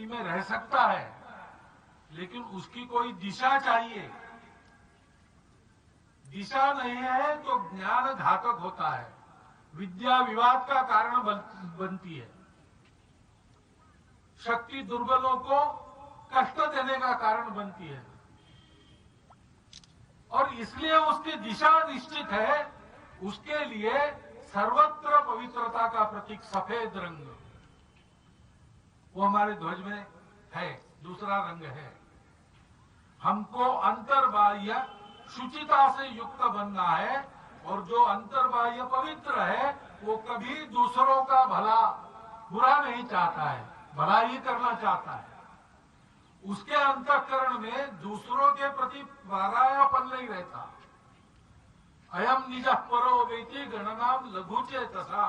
में रह सकता है, लेकिन उसकी कोई दिशा चाहिए। दिशा नहीं है तो ज्ञान घातक होता है, विद्या विवाद का कारण बनती है, शक्ति दुर्बलों को कष्ट देने का कारण बनती है। और इसलिए उसकी दिशा निश्चित है। उसके लिए सर्वत्र पवित्रता का प्रतीक सफेद रंग, वो हमारे ध्वज में है, दूसरा रंग है। हमको अंतर्बाह्य शुचिता से युक्त बनना है, और जो अंतर्बाह्य पवित्र है वो कभी दूसरों का भला बुरा नहीं चाहता है, भला ही करना चाहता है। उसके अंतःकरण में दूसरों के प्रति परायापन नहीं रहता। अयम निज परो वेति गणनाम लघुचे तथा।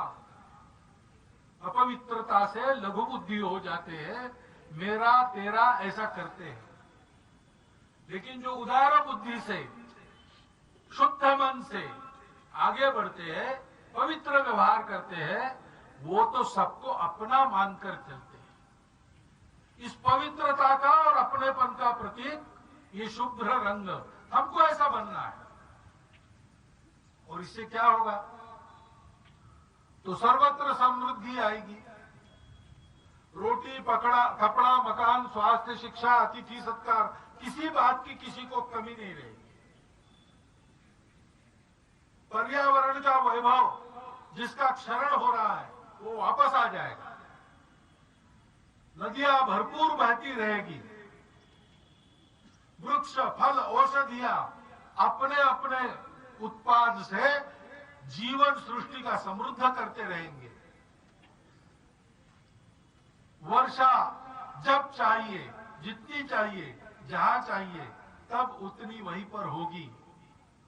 अपवित्रता से लघु बुद्धि हो जाते हैं, मेरा तेरा ऐसा करते हैं। लेकिन जो उदार बुद्धि से, शुद्ध मन से आगे बढ़ते हैं, पवित्र व्यवहार करते हैं, वो तो सबको अपना मानकर चलते हैं। इस पवित्रता का और अपनेपन का प्रतीक ये शुभ्र रंग, हमको ऐसा बनना है। और इससे क्या होगा? तो सर्वत्र समृद्धि आएगी। रोटी कपड़ा मकान स्वास्थ्य शिक्षा अतिथि सत्कार, किसी बात की किसी को कमी नहीं रहेगी। पर्यावरण का वैभव जिसका क्षरण हो रहा है वो वापस आ जाएगा। नदियां भरपूर बहती रहेगी। वृक्ष फल औषधियां अपने अपने उत्पाद से जीवन सृष्टि का समृद्ध करते रहेंगे। वर्षा जब चाहिए, जितनी चाहिए, जहां चाहिए, तब उतनी वहीं पर होगी,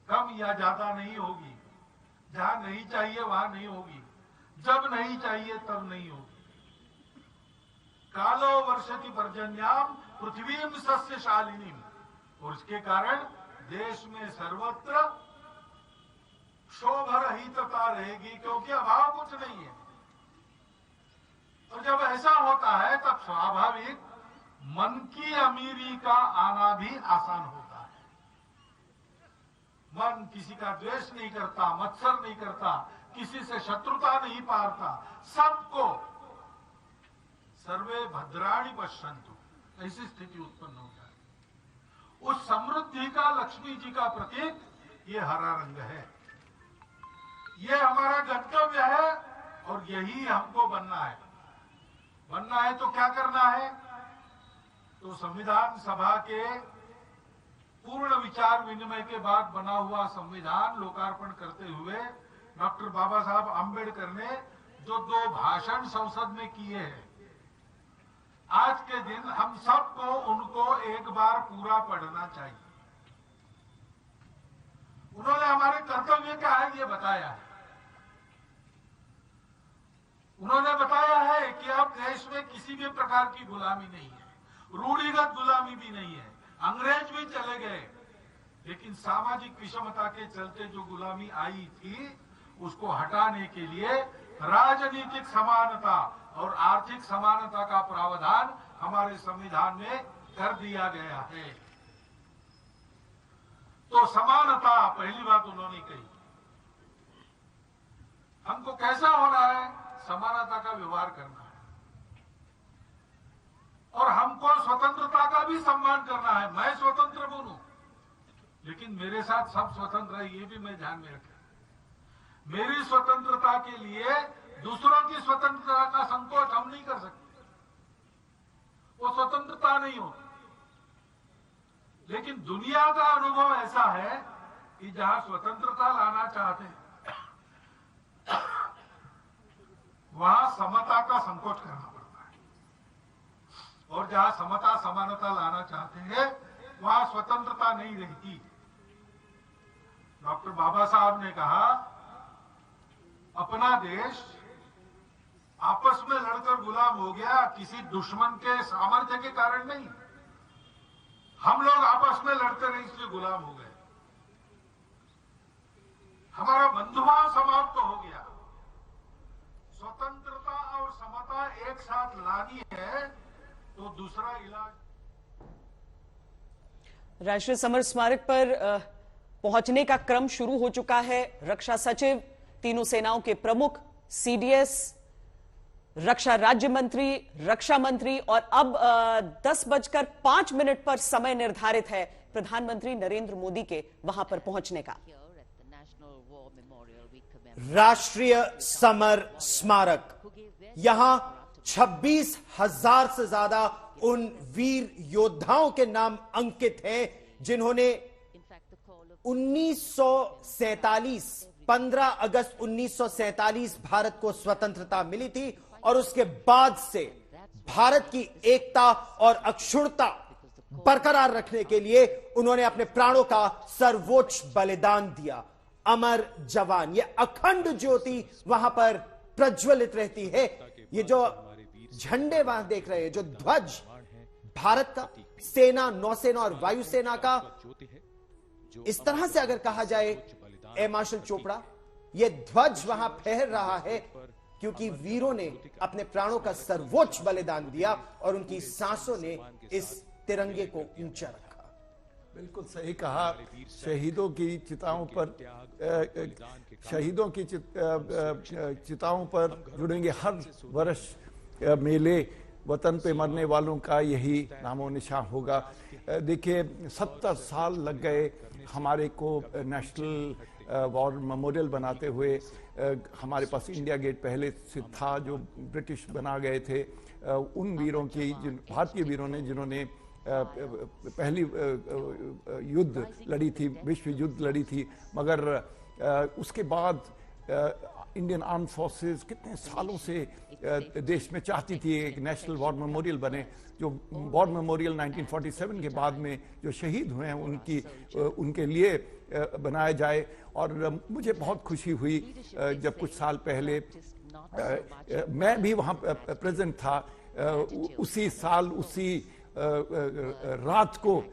कम या ज्यादा नहीं होगी। जहां नहीं चाहिए वहां नहीं होगी, जब नहीं चाहिए तब नहीं होगी। कालो वर्षति पर्जन्याम पृथ्वीम सस्यशालिनीम। और इसके कारण देश में सर्वत्र क्षोभरहितता रहेगी, क्योंकि अभाव कुछ नहीं है। और जब ऐसा होता है तब स्वाभाविक मन की अमीरी का आना भी आसान होता है। मन किसी का द्वेष नहीं करता, मत्सर नहीं करता, किसी से शत्रुता नहीं पालता, सबको सर्वे भद्राणि पश्यन्तु, ऐसी स्थिति उत्पन्न हो जाए। उस समृद्धि का, लक्ष्मी जी का प्रतीक ये हरा रंग है। ये हमारा गंतव्य है और यही हमको बनना है। बनना है तो क्या करना है? तो संविधान सभा के पूर्ण विचार विनिमय के बाद बना हुआ संविधान लोकार्पण करते हुए डॉक्टर बाबा साहब आंबेडकर ने जो 2 भाषण संसद में किए हैं, आज के दिन हम सबको उनको एक बार पूरा पढ़ना चाहिए। उन्होंने हमारे कर्तव्य क्या है ये बताया है। उन्होंने बताया है कि अब देश में किसी भी प्रकार की गुलामी नहीं है, रूढ़िगत गुलामी भी नहीं है। अंग्रेज भी चले गए, लेकिन सामाजिक विषमता के चलते जो गुलामी आई थी उसको हटाने के लिए राजनीतिक समानता और आर्थिक समानता का प्रावधान हमारे संविधान में कर दिया गया है। तो समानता पहली बात उन्होंने कही। हमको कैसा होना है? समानता का व्यवहार करना है, और हमको स्वतंत्रता का भी सम्मान करना है। मैं स्वतंत्र बनूं, लेकिन मेरे साथ सब स्वतंत्र है, ये भी मैं ध्यान में रखें। मेरी स्वतंत्रता के लिए दूसरों की स्वतंत्रता का संकोच हम नहीं कर सकते, वो स्वतंत्रता नहीं होती। लेकिन दुनिया का अनुभव ऐसा है कि जहां स्वतंत्रता लाना चाहते हैं वहां समता का संकोच करना पड़ता है, और जहां समता समानता लाना चाहते हैं वहां स्वतंत्रता नहीं रहती। डॉक्टर बाबा साहब ने कहा, अपना देश आपस में लड़कर गुलाम हो गया, किसी दुश्मन के सामर्थ्य के कारण नहीं। हम लोग आपस में लड़ते रहे इसलिए गुलाम हो गए। हमारा बंधुभाव समाप्त हो गया। स्वतंत्रता और समता एक साथ लानी है तो दूसरा इलाज। राष्ट्रीय समर स्मारक पर पहुंचने का क्रम शुरू हो चुका है। रक्षा सचिव, तीनों सेनाओं के प्रमुख, सीडीएस, रक्षा राज्य मंत्री, रक्षा मंत्री और अब 10:05 पर समय निर्धारित है प्रधानमंत्री नरेंद्र मोदी के वहां पर पहुंचने का। राष्ट्रीय समर स्मारक, यहां 26,000 से ज्यादा उन वीर योद्धाओं के नाम अंकित हैं जिन्होंने 1947 15 अगस्त 1947 भारत को स्वतंत्रता मिली थी और उसके बाद से भारत की एकता और अक्षुण्णता बरकरार रखने के लिए उन्होंने अपने प्राणों का सर्वोच्च बलिदान दिया। अमर जवान, ये अखंड ज्योति वहां पर प्रज्वलित रहती है। ये जो झंडे वहां देख रहे हैं, जो ध्वज भारत का, सेना, नौसेना और वायुसेना का, इस तरह से अगर कहा जाए एयर मार्शल चोपड़ा, ये ध्वज वहां फहर रहा है क्योंकि वीरों ने अपने प्राणों का सर्वोच्च बलिदान दिया और उनकी सांसों ने इस तिरंगे को ऊंचा रखा। बिल्कुल सही कहा। शहीदों की चिताओं पर चिताओं पर जुड़ेंगे हर वर्ष मेले। वतन पे मरने वालों का यही नामो निशान होगा। देखिए 70 साल लग गए हमारे को नेशनल वॉर मेमोरियल बनाते हुए। हमारे पास इंडिया गेट पहले से था जो ब्रिटिश बना गए थे। उन वीरों की, जिन भारतीय वीरों ने जिन्होंने पहली युद्ध लड़ी थी, विश्व युद्ध लड़ी थी, मगर उसके बाद इंडियन आर्म फोर्सेस कितने सालों से देश में चाहती थी एक नेशनल वॉर मेमोरियल बने। जो वॉर मेमोरियल 1947 के बाद में जो शहीद हुए हैं उनके लिए बनाया जाए। और मुझे बहुत खुशी हुई जब कुछ साल पहले मैं भी वहाँ प्रेजेंट था। उसी साल उसी रात को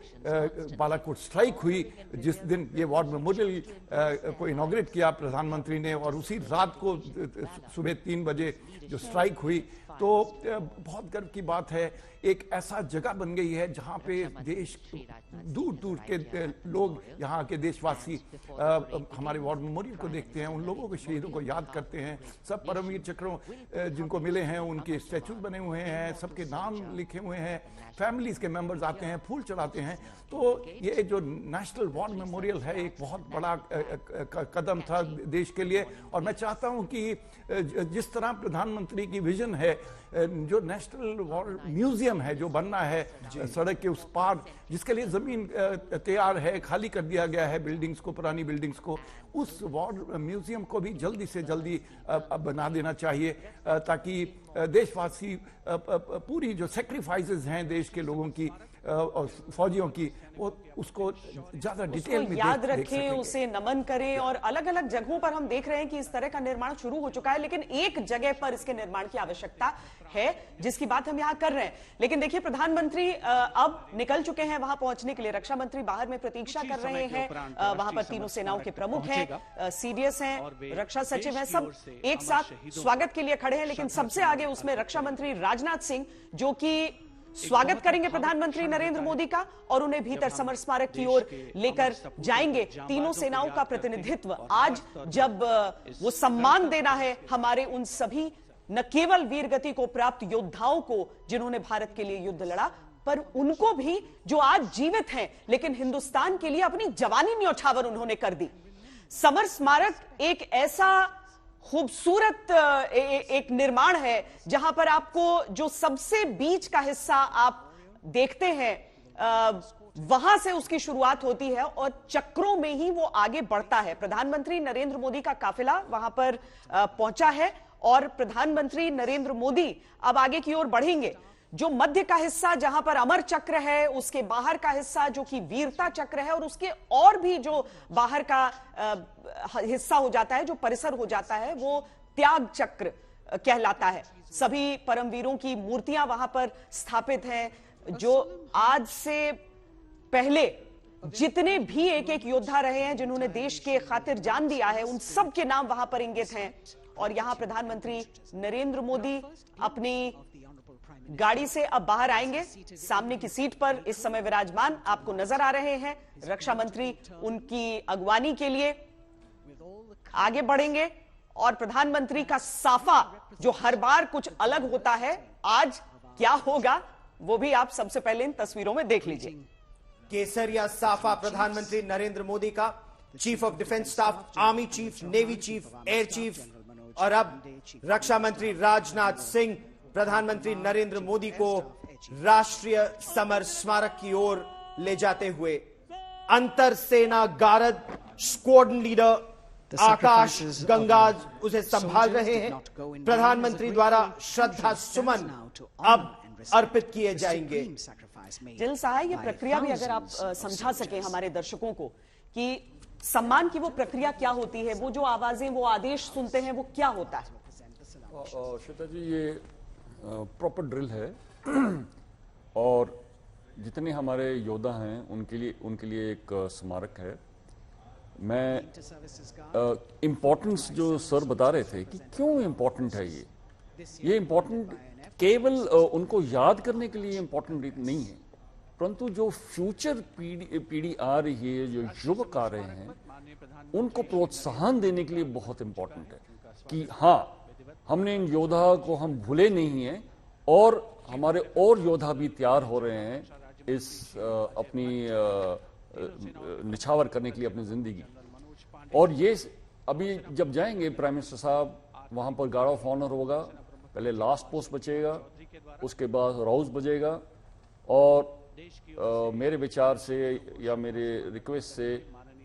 बालाकोट स्ट्राइक हुई, जिस दिन ये वॉर मेमोरियल को इनॉग्रेट किया प्रधानमंत्री ने, और उसी रात को सुबह 3 बजे जो स्ट्राइक हुई। तो बहुत गर्व की बात है, एक ऐसा जगह बन गई है जहां पे देश दूर दूर के लोग, यहाँ के देशवासी हमारे वॉर मेमोरियल को देखते हैं, उन लोगों के शहीदों को याद करते हैं। सब परमवीर चक्रों जिनको मिले हैं उनके स्टैचू बने हुए हैं, सबके नाम लिखे हुए हैं, फैमिलीज के मेंबर्स आते हैं, फूल चढ़ाते हैं। तो ये जो नेशनल वॉर मेमोरियल है एक बहुत बड़ा कदम था देश के लिए। और मैं चाहता हूं कि जिस तरह प्रधानमंत्री की विजन है, जो नेशनल वॉर म्यूजियम है जो बनना है सड़क के उस पार, जिसके लिए जमीन तैयार है, खाली कर दिया गया है बिल्डिंग्स को, पुरानी बिल्डिंग्स को, उस वॉर म्यूजियम को भी जल्दी से जल्दी बना देना चाहिए ताकि देशवासी पूरी जो सेक्रीफाइसेस हैं देश के लोगों की और फौजियों की, वो उसको ज्यादा डिटेल में याद रखें, उसे नमन करें। और अलग अलग जगहों पर हम देख रहे हैं कि इस तरह का निर्माण शुरू हो चुका है, लेकिन एक जगह पर इसके निर्माण की आवश्यकता है जिसकी बात हम यहां कर रहे हैं। लेकिन देखिए प्रधानमंत्री अब निकल चुके हैं वहां पहुंचने के लिए। रक्षा मंत्री बाहर में प्रतीक्षा कर रहे हैं। वहां पर तीनों सेनाओं के प्रमुख हैं, सीडीएस हैं, रक्षा सचिव हैं, सब एक साथ स्वागत के लिए खड़े हैं। लेकिन सबसे आगे उसमें रक्षा मंत्री राजनाथ सिंह, जो कि स्वागत करेंगे प्रधानमंत्री नरेंद्र मोदी का और उन्हें भीतर समर स्मारक की ओर लेकर जाएंगे। तीनों सेनाओं का प्रतिनिधित्व आज, जब वो सम्मान देना है हमारे उन सभी न केवल वीरगति को प्राप्त योद्धाओं को जिन्होंने भारत के लिए युद्ध लड़ा, पर उनको भी जो आज जीवित हैं लेकिन हिंदुस्तान के लिए अपनी जवानी न्यौछावर उन्होंने कर दी। समर स्मारक एक ऐसा खूबसूरत एक निर्माण है जहां पर आपको जो सबसे बीच का हिस्सा आप देखते हैं वहां से उसकी शुरुआत होती है और चक्रों में ही वो आगे बढ़ता है। प्रधानमंत्री नरेंद्र मोदी का काफिला वहां पर पहुंचा है और प्रधानमंत्री नरेंद्र मोदी अब आगे की ओर बढ़ेंगे। जो मध्य का हिस्सा जहां पर अमर चक्र है, उसके बाहर का हिस्सा जो कि वीरता चक्र है, और उसके और भी जो बाहर का हिस्सा हो जाता है, जो परिसर हो जाता है, वो त्याग चक्र कहलाता है। सभी परमवीरों की मूर्तियां वहां पर स्थापित हैं, जो आज से पहले जितने भी एक एक योद्धा रहे हैं जिन्होंने देश के खातिर जान दिया है, उन सब के नाम वहां पर इंगित हैं। और यहां प्रधानमंत्री नरेंद्र मोदी अपनी गाड़ी से अब बाहर आएंगे। सामने की सीट पर इस समय विराजमान आपको नजर आ रहे हैं रक्षा मंत्री। उनकी अगवानी के लिए आगे बढ़ेंगे और प्रधानमंत्री का साफा जो हर बार कुछ अलग होता है, आज क्या होगा वो भी आप सबसे पहले इन तस्वीरों में देख लीजिए। केसरिया साफा प्रधानमंत्री नरेंद्र मोदी का, chief of defence staff, army chief, navy chief, air chief और अब रक्षा मंत्री राजनाथ सिंह प्रधानमंत्री नरेंद्र मोदी को राष्ट्रीय समर स्मारक की ओर ले जाते हुए। अंतर सेना गार्ड स्क्वाड्रन लीडर आकाश गंगाज उसे संभाल रहे हैं। प्रधानमंत्री द्वारा श्रद्धा सुमन अब अर्पित किए जाएंगे। जिल साहब, ये प्रक्रिया भी अगर आप समझा सकें हमारे दर्शकों को कि सम्मान की वो प्रक्रिया क्या होती है, वो जो आवाजें, वो आदेश सुनते हैं, वो क्या होता है? श्वेता जी, ये प्रॉपर ड्रिल है और जितने हमारे योद्धा हैं उनके लिए एक स्मारक है। मैं इम्पोर्टेंस जो सर बता रहे थे कि क्यों इम्पोर्टेंट है ये इम्पोर्टेंट केवल उनको याद करने के लिए इम्पोर्टेंट नहीं है, परंतु जो फ्यूचर पीढ़ी आ रही है, जो युवक आ रहे हैं, उनको प्रोत्साहन देने के लिए बहुत इम्पोर्टेंट है कि हाँ, हमने इन योद्धा को हम भूले नहीं हैं और हमारे और योद्धा भी तैयार हो रहे हैं इस अपनी निछावर करने के लिए अपनी जिंदगी। और ये अभी जब जाएंगे प्राइम मिनिस्टर साहब, वहां पर गार्ड ऑफ ऑनर होगा, पहले लास्ट पोस्ट बचेगा, उसके बाद राउस बजेगा और मेरे विचार से या मेरे रिक्वेस्ट से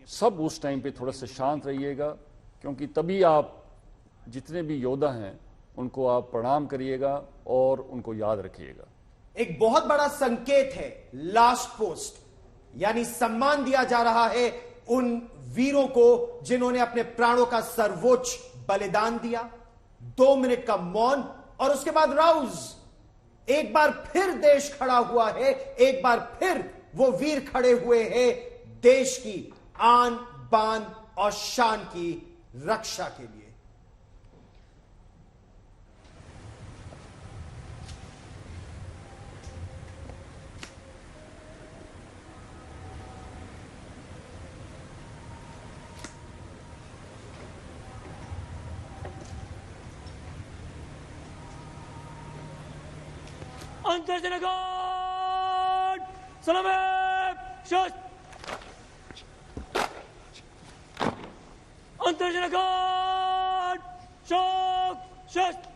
सब उस टाइम पे थोड़ा सा शांत रहिएगा, क्योंकि तभी आप जितने भी योद्धा हैं उनको आप प्रणाम करिएगा और उनको याद रखिएगा। एक बहुत बड़ा संकेत है लास्ट पोस्ट, यानी सम्मान दिया जा रहा है उन वीरों को जिन्होंने अपने प्राणों का सर्वोच्च बलिदान दिया। 2 मिनट का मौन और उसके बाद राउज। एक बार फिर देश खड़ा हुआ है, एक बार फिर वो वीर खड़े हुए हैं देश की आन बान और शान की रक्षा के लिए। Antarjana God! Salame! Shot! Antarjana God! Shot! Shot!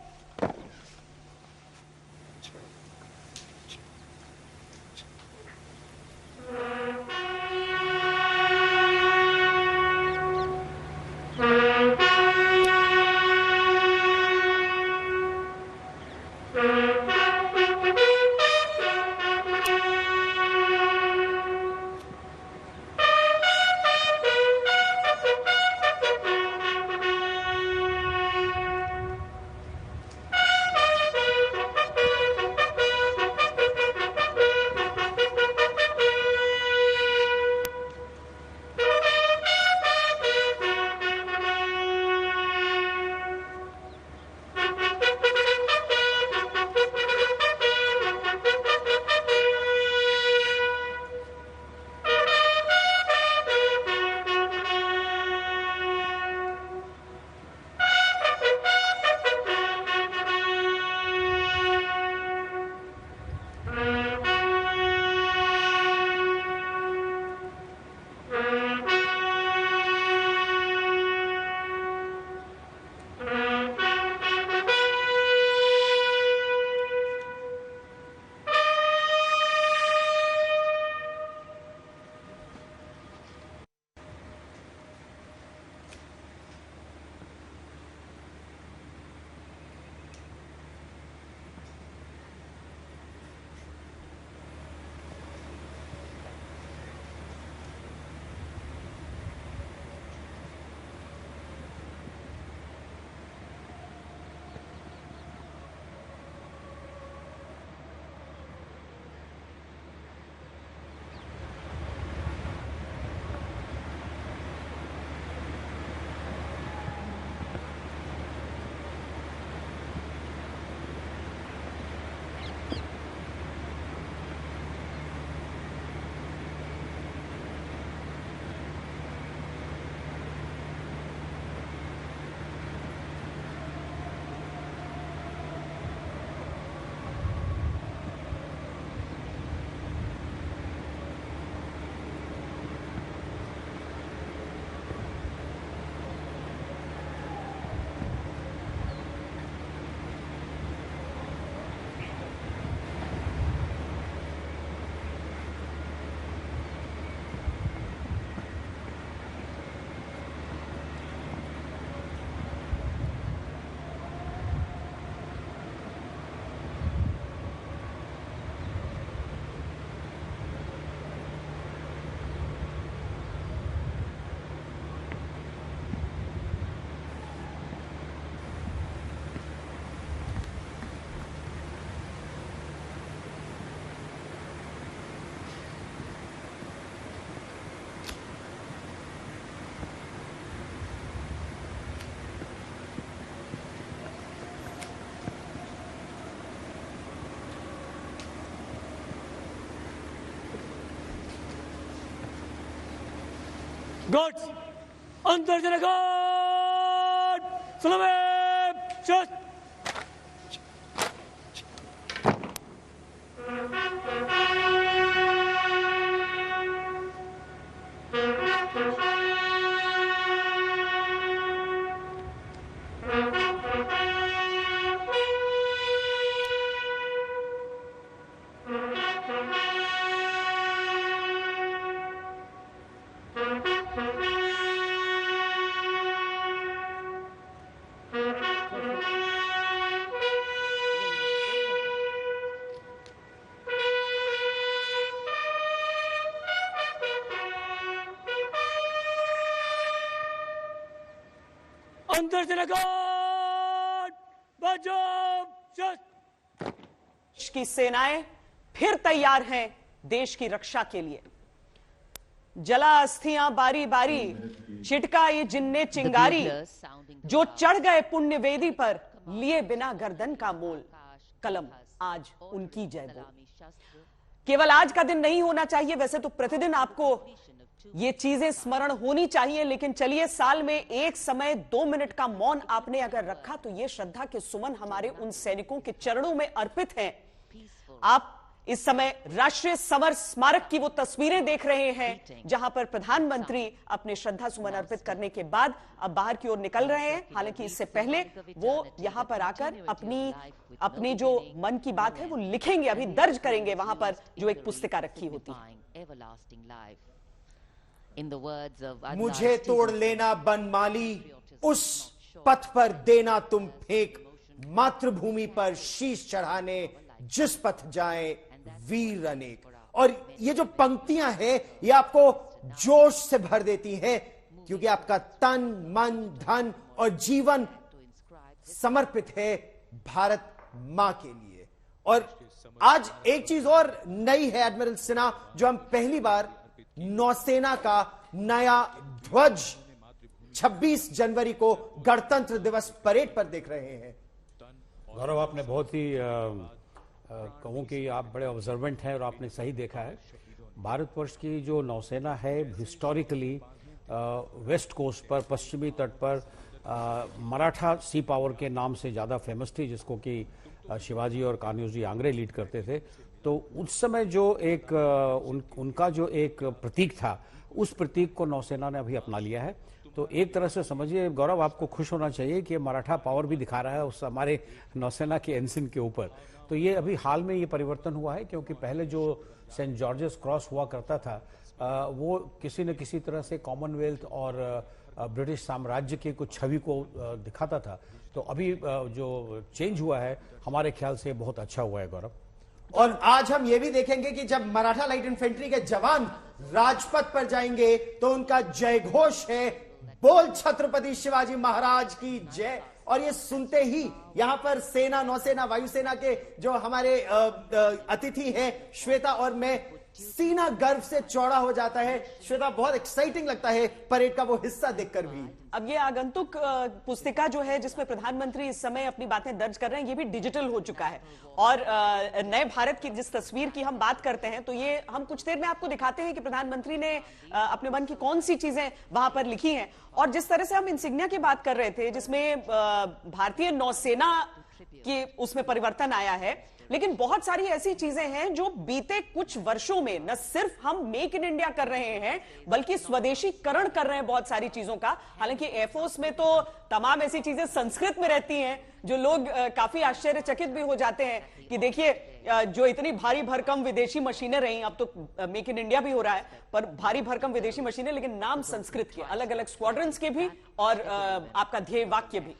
Guards अंतर्जन गार्ड सलामी शस्त्र अंतर्जन गार्ड बचाव शस्त्र। देश की सेनाएं फिर तैयार हैं देश की रक्षा के लिए। जला अस्थियां बारी बारी, छिटका ये जिन्ने चिंगारी, जो चढ़ गए पुण्य वेदी पर, लिए बिना गर्दन का मोल, कलम आज उनकी जय बोल। केवल आज का दिन नहीं होना चाहिए, वैसे तो प्रतिदिन आपको ये चीजें स्मरण होनी चाहिए, लेकिन चलिए साल में एक समय 2 मिनट का मौन आपने अगर रखा तो ये श्रद्धा के सुमन हमारे उन सैनिकों के चरणों में अर्पित हैं। आप इस समय राष्ट्रीय समर स्मारक की वो तस्वीरें देख रहे हैं जहां पर प्रधानमंत्री अपने श्रद्धा सुमन अर्पित करने के बाद अब बाहर की ओर निकल रहे हैं। हालांकि इससे पहले वो यहां पर आकर अपनी जो मन की बात है वो लिखेंगे, अभी दर्ज करेंगे वहां पर जो एक पुस्तिका रखी होती है। मुझे तोड़ लेना बनमाली, उस पथ पर देना तुम फेंक, मातृभूमि पर शीश चढ़ाने जिस पथ जाए वीर अनेक। और ये जो पंक्तियां हैं ये आपको जोश से भर देती हैं, क्योंकि आपका तन मन धन और जीवन समर्पित है भारत मां के लिए। और आज एक चीज और नई है एडमिरल सिन्हा, जो हम पहली बार नौसेना का नया ध्वज 26 जनवरी को गणतंत्र दिवस परेड पर देख रहे हैं। गौरव, आपने बहुत ही कहूं कि आप बड़े ऑब्जर्वेंट हैं और आपने सही देखा है। भारतवर्ष की जो नौसेना है हिस्टोरिकली वेस्ट कोस्ट पर, पश्चिमी तट पर मराठा सी पावर के नाम से ज़्यादा फेमस थी, जिसको कि शिवाजी और कान्होजी आंग्रे लीड करते थे। तो उस समय जो एक उनका जो एक प्रतीक था, उस प्रतीक को नौसेना ने अभी अपना लिया है। तो एक तरह से समझिए गौरव, आपको खुश होना चाहिए कि मराठा पावर भी दिखा रहा है उस हमारे नौसेना के एनसिन के ऊपर। तो ये अभी हाल में ये परिवर्तन हुआ है, क्योंकि पहले जो सेंट जॉर्जेस क्रॉस हुआ करता था वो किसी न किसी तरह से कॉमनवेल्थ और ब्रिटिश साम्राज्य की कुछ छवि को दिखाता था। तो अभी जो चेंज हुआ है हमारे ख्याल से बहुत अच्छा हुआ है गौरव। और आज हम ये भी देखेंगे कि जब मराठा लाइट इन्फेंट्री के जवान राजपथ पर जाएंगे तो उनका जय घोष है, बोल छत्रपति शिवाजी महाराज की जय। और ये सुनते ही यहां पर सेना, नौसेना, वायुसेना के जो हमारे अतिथि हैं श्वेता और मैं, सीना गर्व से चौड़ा हो जाता है। श्वेता, बहुत एक्साइटिंग लगता है परेड का वो हिस्सा देखकर भी। अब ये आगंतुक पुस्तिका जो है जिसमें प्रधानमंत्री इस समय अपनी बातें दर्ज कर रहे हैं, ये भी डिजिटल हो चुका है। और नए भारत की जिस तस्वीर की हम बात करते हैं, तो ये हम कुछ देर में आपको दिखाते हैं कि प्रधानमंत्री ने अपने मन की कौन सी चीजें वहां पर लिखी हैं। और जिस तरह से हम इंसिग्निया की बात कर रहे थे, जिसमें भारतीय नौसेना की उसमें परिवर्तन आया है, लेकिन बहुत सारी ऐसी चीजें हैं जो बीते कुछ वर्षों में न सिर्फ हम मेक इन इंडिया कर रहे हैं, बल्कि स्वदेशीकरण कर रहे हैं बहुत सारी चीजों का। हालांकि एयरफोर्स में तो तमाम ऐसी चीजें संस्कृत में रहती हैं जो लोग काफी आश्चर्यचकित भी हो जाते हैं कि देखिए जो इतनी भारी भरकम विदेशी मशीनें रही, अब तो मेक इन इंडिया भी हो रहा है, पर भारी भरकम विदेशी मशीनें, लेकिन नाम संस्कृत के, अलग अलग स्क्वाड्रंस के भी और आपका ध्येय वाक्य भी।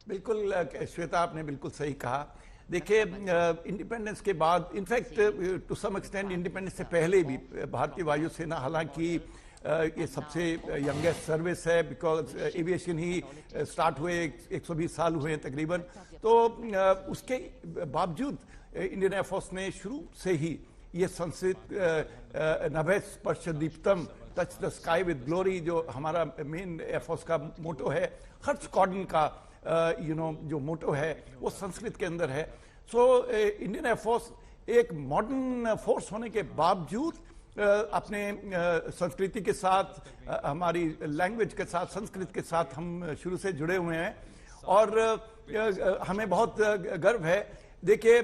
बिल्कुल श्वेता, आपने बिल्कुल सही कहा। देखिए इंडिपेंडेंस के बाद, in fact to some extent independence से पहले भी भारतीय वायुसेना, हालांकि ये सबसे यंगेस्ट सर्विस है, बिकॉज एविएशन ही स्टार्ट हुए 120 साल हुए हैं तकरीबन, तो उसके बावजूद इंडियन एयरफोर्स ने शुरू से ही ये संस्कृत नभे स्पर्श दीप्तम touch the sky with glory, जो हमारा मेन एयरफोर्स का मोटो है, हर स्क्वाड्रन का जो मोटो है वो संस्कृत के अंदर है। सो इंडियन एयरफोर्स एक मॉडर्न फोर्स होने के बावजूद अपने संस्कृति के साथ, हमारी लैंग्वेज के साथ, संस्कृत के साथ हम शुरू से जुड़े हुए हैं और हमें बहुत गर्व है। देखिए,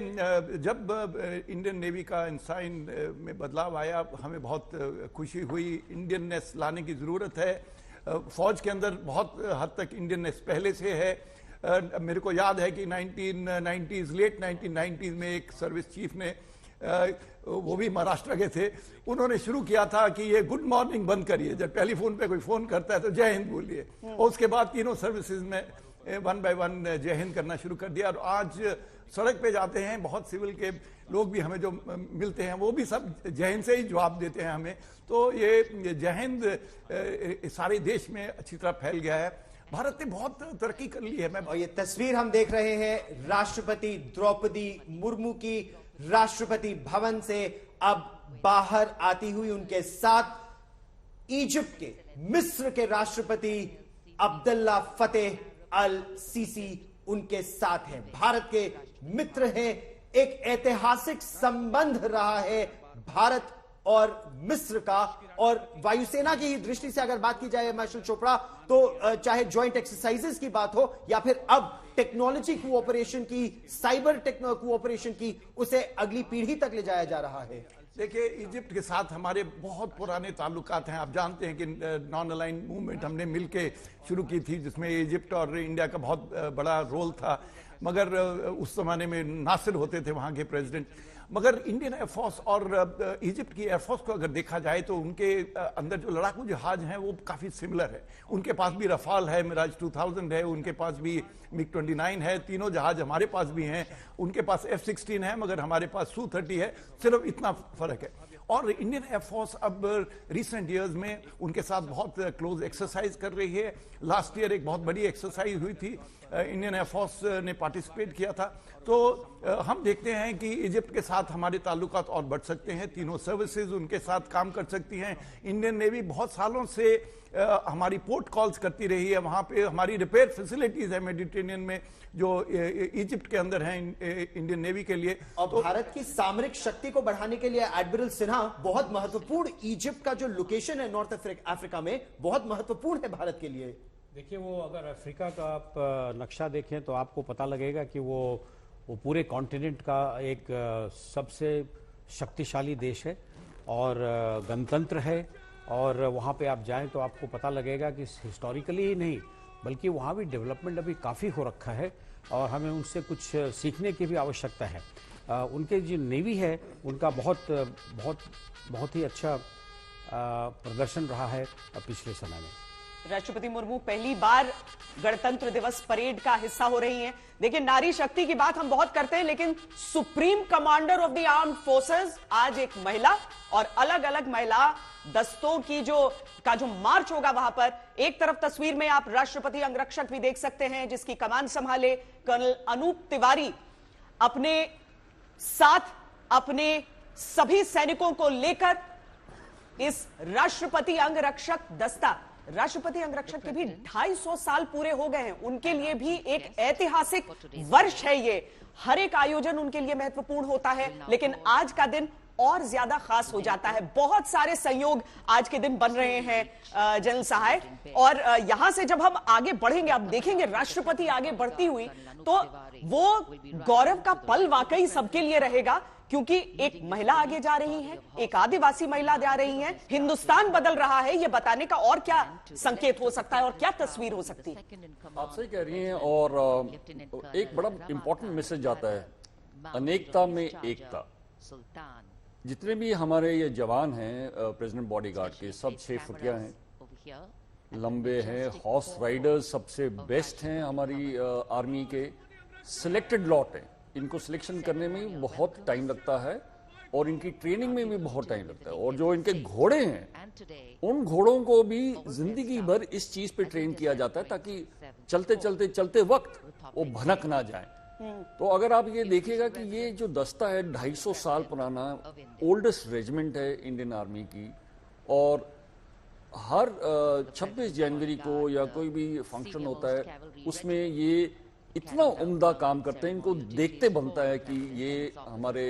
जब इंडियन नेवी का इंसाइन में बदलाव आया, हमें बहुत खुशी हुई। इंडियननेस लाने की ज़रूरत है। फौज के अंदर बहुत हद तक इंडियननेस पहले से है। मेरे को याद है कि 1990s, लेट 1990s में एक सर्विस चीफ ने, वो भी महाराष्ट्र के थे, उन्होंने शुरू किया था कि ये गुड मॉर्निंग बंद करिए, जब टेलीफोन पे कोई फोन करता है तो जय हिंद बोलिए। और उसके बाद तीनों सर्विसेज में वन बाय वन जय हिंद करना शुरू कर दिया। और आज सड़क पे जाते हैं, बहुत सिविल के लोग भी हमें जो मिलते हैं वो भी सब जय हिंद से ही जवाब देते हैं हमें। तो ये जय हिंद सारे देश में अच्छी तरह फैल गया है। भारत ने बहुत तरक्की कर ली है। और ये तस्वीर हम देख रहे हैं राष्ट्रपति द्रौपदी मुर्मू की, राष्ट्रपति भवन से अब बाहर आती हुई। उनके साथ इजिप्ट के, मिस्र के राष्ट्रपति अब्दुल्ला फतेह अल सीसी उनके साथ हैं। भारत के मित्र हैं। एक ऐतिहासिक संबंध रहा है भारत और मिस्र का। और वायुसेना की ही दृष्टि से अगर बात की जाए मार्शल चोपड़ा, तो चाहे ज्वाइंट एक्सरसाइजेस की बात हो या फिर अब टेक्नोलॉजी कोऑपरेशन की, साइबर कोऑपरेशन की, उसे अगली पीढ़ी तक ले जाया जा रहा है। देखिए, इजिप्ट के साथ हमारे बहुत पुराने ताल्लुकात हैं। आप जानते हैं कि नॉन अलाइन मूवमेंट हमने मिलके शुरू की थी, जिसमें इजिप्ट और इंडिया का बहुत बड़ा रोल था। मगर उस जमाने में नासिर होते थे वहाँ के प्रेसिडेंट। मगर इंडियन एयरफोर्स और इजिप्ट की एयरफोर्स को अगर देखा जाए तो उनके अंदर जो लड़ाकू जहाज हैं वो काफ़ी सिमिलर है। उनके पास भी रफाल है, मिराज 2000 है, उनके पास भी मिग 29 है। तीनों जहाज हमारे पास भी हैं। उनके पास F-16 है, मगर हमारे पास Su-30 है। सिर्फ इतना फर्क है। और इंडियन एयरफोर्स अब रिसेंट इयर्स में उनके साथ बहुत क्लोज एक्सरसाइज कर रही है। लास्ट ईयर एक बहुत बड़ी एक्सरसाइज हुई थी, इंडियन एयरफोर्स ने पार्टिसिपेट किया था। तो हम देखते हैं कि इजिप्ट के साथ हमारे ताल्लुकात और बढ़ सकते हैं। तीनों सर्विसेज उनके साथ काम कर सकती हैं। इंडियन नेवी बहुत सालों से हमारी पोर्ट कॉल्स करती रही है। वहाँ पे हमारी रिपेयर फैसिलिटीज है मेडिटेरेनियन में, जो इजिप्ट के अंदर हैं इंडियन नेवी के लिए। और तो भारत की सामरिक शक्ति को बढ़ाने के लिए एडमिरल सिन्हा बहुत महत्वपूर्ण, इजिप्ट का जो लोकेशन है नॉर्थ अफ्रीका में, बहुत महत्वपूर्ण है भारत के लिए। देखिए, वो अगर अफ्रीका का आप नक्शा देखें तो आपको पता लगेगा कि वो पूरे कॉन्टिनेंट का एक सबसे शक्तिशाली देश है और गणतंत्र है। और वहाँ पे आप जाएं तो आपको पता लगेगा कि हिस्टोरिकली ही नहीं बल्कि वहाँ भी डेवलपमेंट अभी काफ़ी हो रखा है और हमें उनसे कुछ सीखने की भी आवश्यकता है। उनके जो नेवी है उनका बहुत ही अच्छा प्रदर्शन रहा है पिछले समय में। राष्ट्रपति मुर्मू पहली बार गणतंत्र दिवस परेड का हिस्सा हो रही हैं। देखिए, नारी शक्ति की बात हम बहुत करते हैं, लेकिन supreme commander of the armed forces आज एक महिला, और अलग अलग महिला दस्तों की जो मार्च होगा वहां पर। एक तरफ तस्वीर में आप राष्ट्रपति अंगरक्षक भी देख सकते हैं, जिसकी कमान संभाले कर्नल अनूप तिवारी अपने साथ अपने सभी सैनिकों को लेकर इस राष्ट्रपति अंगरक्षक दस्ता, राष्ट्रपति अंगरक्षक के भी 250 साल पूरे हो गए हैं। उनके लिए भी एक ऐतिहासिक वर्ष है ये। हर एक आयोजन उनके लिए महत्वपूर्ण होता है, लेकिन आज का दिन और ज्यादा खास हो जाता है। बहुत सारे संयोग आज के दिन बन रहे हैं जनरल सहाय। और यहां से जब हम आगे बढ़ेंगे, आप देखेंगे राष्ट्रपति आगे बढ़ती हुई, तो वो गौरव का पल वाकई सबके लिए रहेगा, क्योंकि एक महिला आगे जा रही है, एक आदिवासी महिला जा रही है। हिंदुस्तान बदल रहा है, ये बताने का और क्या संकेत हो सकता है और क्या तस्वीर हो सकती है? आप सही कह रही हैं। और एक बड़ा इंपॉर्टेंट मैसेज जाता है, अनेकता में एकता। जितने भी हमारे ये जवान हैं प्रेसिडेंट बॉडीगार्ड के, सब 6 फुटिया हैं, लंबे हैं, हॉर्स राइडर्स सबसे बेस्ट हैं हमारी आर्मी के, सिलेक्टेड लॉट हैं। इनको सिलेक्शन करने में भी बहुत टाइम लगता है और इनकी ट्रेनिंग में भी बहुत टाइम लगता है। और जो इनके घोड़े हैं, उन घोड़ों को भी जिंदगी भर इस चीज पे ट्रेन किया जाता है ताकि चलते वक्त वो भनक ना जाए। तो अगर आप ये देखिएगा कि ये जो दस्ता है 250 साल पुराना, ओल्डेस्ट रेजिमेंट है इंडियन आर्मी की, और हर 26 जनवरी को या कोई भी फंक्शन होता है उसमें ये इतना उम्दा काम करते हैं, इनको देखते बनता है कि ये हमारे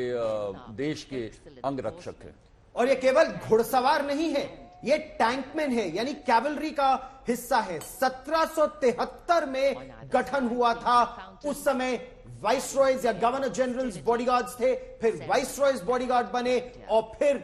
देश के अंगरक्षक हैं। और ये केवल घुड़सवार नहीं है, ये टैंकमैन है, यानी कैवलरी का हिस्सा है। 1773 में गठन हुआ था। उस समय वाइसरॉयज या गवर्नर जनरल्स बॉडीगार्ड्स थे, फिर वाइसरॉयज बॉडीगार्ड बने, और फिर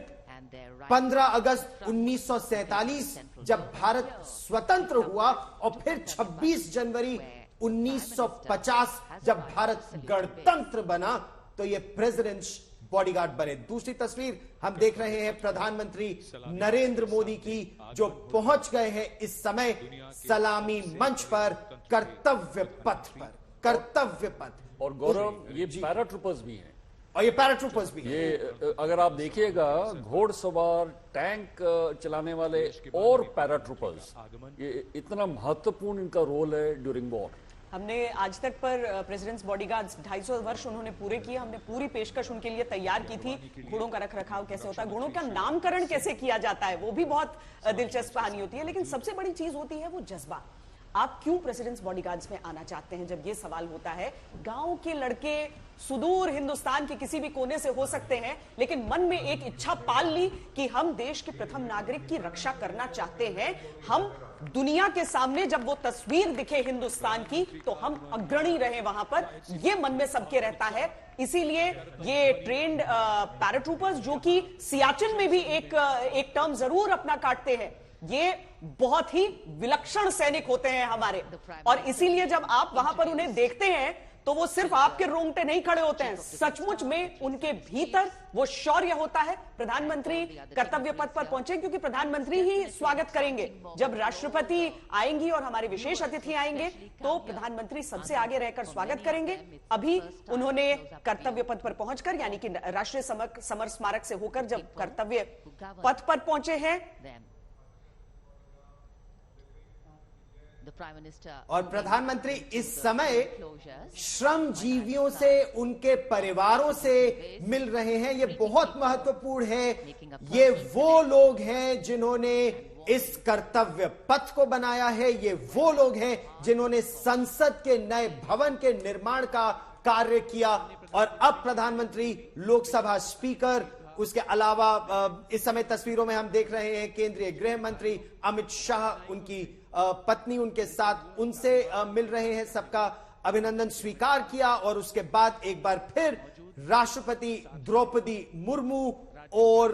15 अगस्त 1947 जब भारत स्वतंत्र हुआ, और फिर 26 जनवरी 1950 जब भारत गणतंत्र बना, तो ये प्रेसिडेंट्स बॉडीगार्ड बने। दूसरी तस्वीर हम देख रहे हैं प्रधानमंत्री नरेंद्र मोदी की, जो पहुंच गए हैं इस समय सलामी मंच पर, कर्तव्य पथ पर, कर्तव्य पथ। और गौरव, ये पैराट्रूपर्स भी हैं, और ये पैराट्रूपर्स भी हैं। ये अगर आप देखिएगा, घोड़सवार, टैंक चलाने वाले और पैराट्रूपर्स, ये इतना महत्वपूर्ण इनका रोल है ड्यूरिंग वॉर। हमने आज तक पर प्रेसिडेंट्स बॉडीगार्ड्स 250 वर्ष उन्होंने पूरे किए। हमने पूरी पेशकश उनके लिए तैयार की थी। घोड़ों का रखरखाव कैसे होता है, घोड़ों का नामकरण कैसे किया जाता है, वो भी बहुत दिलचस्प कहानी होती है। लेकिन सबसे बड़ी चीज होती है वो जज्बा। आप क्यों प्रेसिडेंट्स बॉडीगार्ड्स में आना चाहते हैं? जब ये सवाल होता है, गांव के लड़के सुदूर हिंदुस्तान के किसी भी कोने से हो सकते हैं, लेकिन मन में एक इच्छा पाल ली कि हम देश के प्रथम नागरिक की रक्षा करना चाहते हैं। हम दुनिया के सामने जब वो तस्वीर दिखे हिंदुस्तान की, तो हम अग्रणी रहे वहां पर, ये मन में सबके रहता है। इसीलिए ये ट्रेन्ड पैराट्रूपर्स, जो कि सियाचिन में भी एक टर्म जरूर अपना काटते हैं, ये बहुत ही विलक्षण सैनिक होते हैं हमारे। और इसीलिए जब आप वहां पर उन्हें देखते हैं, तो वो सिर्फ आपके रोंगटे नहीं खड़े होते हैं, सचमुच में उनके भीतर वो शौर्य होता है। प्रधानमंत्री कर्तव्य पथ पर पहुंचे, क्योंकि प्रधानमंत्री ही स्वागत करेंगे। जब राष्ट्रपति आएंगी और हमारे विशेष अतिथि आएंगे, तो प्रधानमंत्री सबसे आगे रहकर स्वागत करेंगे। अभी उन्होंने कर्तव्य पथ पर पहुंचकर, यानी कि राष्ट्रीय समर स्मारक से होकर जब कर्तव्य पथ पर पहुंचे हैं, और प्रधानमंत्री इस समय श्रमजीवियों से, उनके परिवारों से मिल रहे हैं। ये बहुत महत्वपूर्ण है। ये वो लोग हैं जिन्होंने इस कर्तव्य पथ को बनाया है। ये वो लोग हैं जिन्होंने संसद के नए भवन के निर्माण का कार्य किया। और अब प्रधानमंत्री, लोकसभा स्पीकर, उसके अलावा इस समय तस्वीरों में हम देख रहे हैं केंद्रीय गृह मंत्री अमित शाह, उनकी पत्नी उनके साथ, उनसे मिल रहे हैं। सबका अभिनंदन स्वीकार किया, और उसके बाद एक बार फिर राष्ट्रपति द्रौपदी मुर्मू और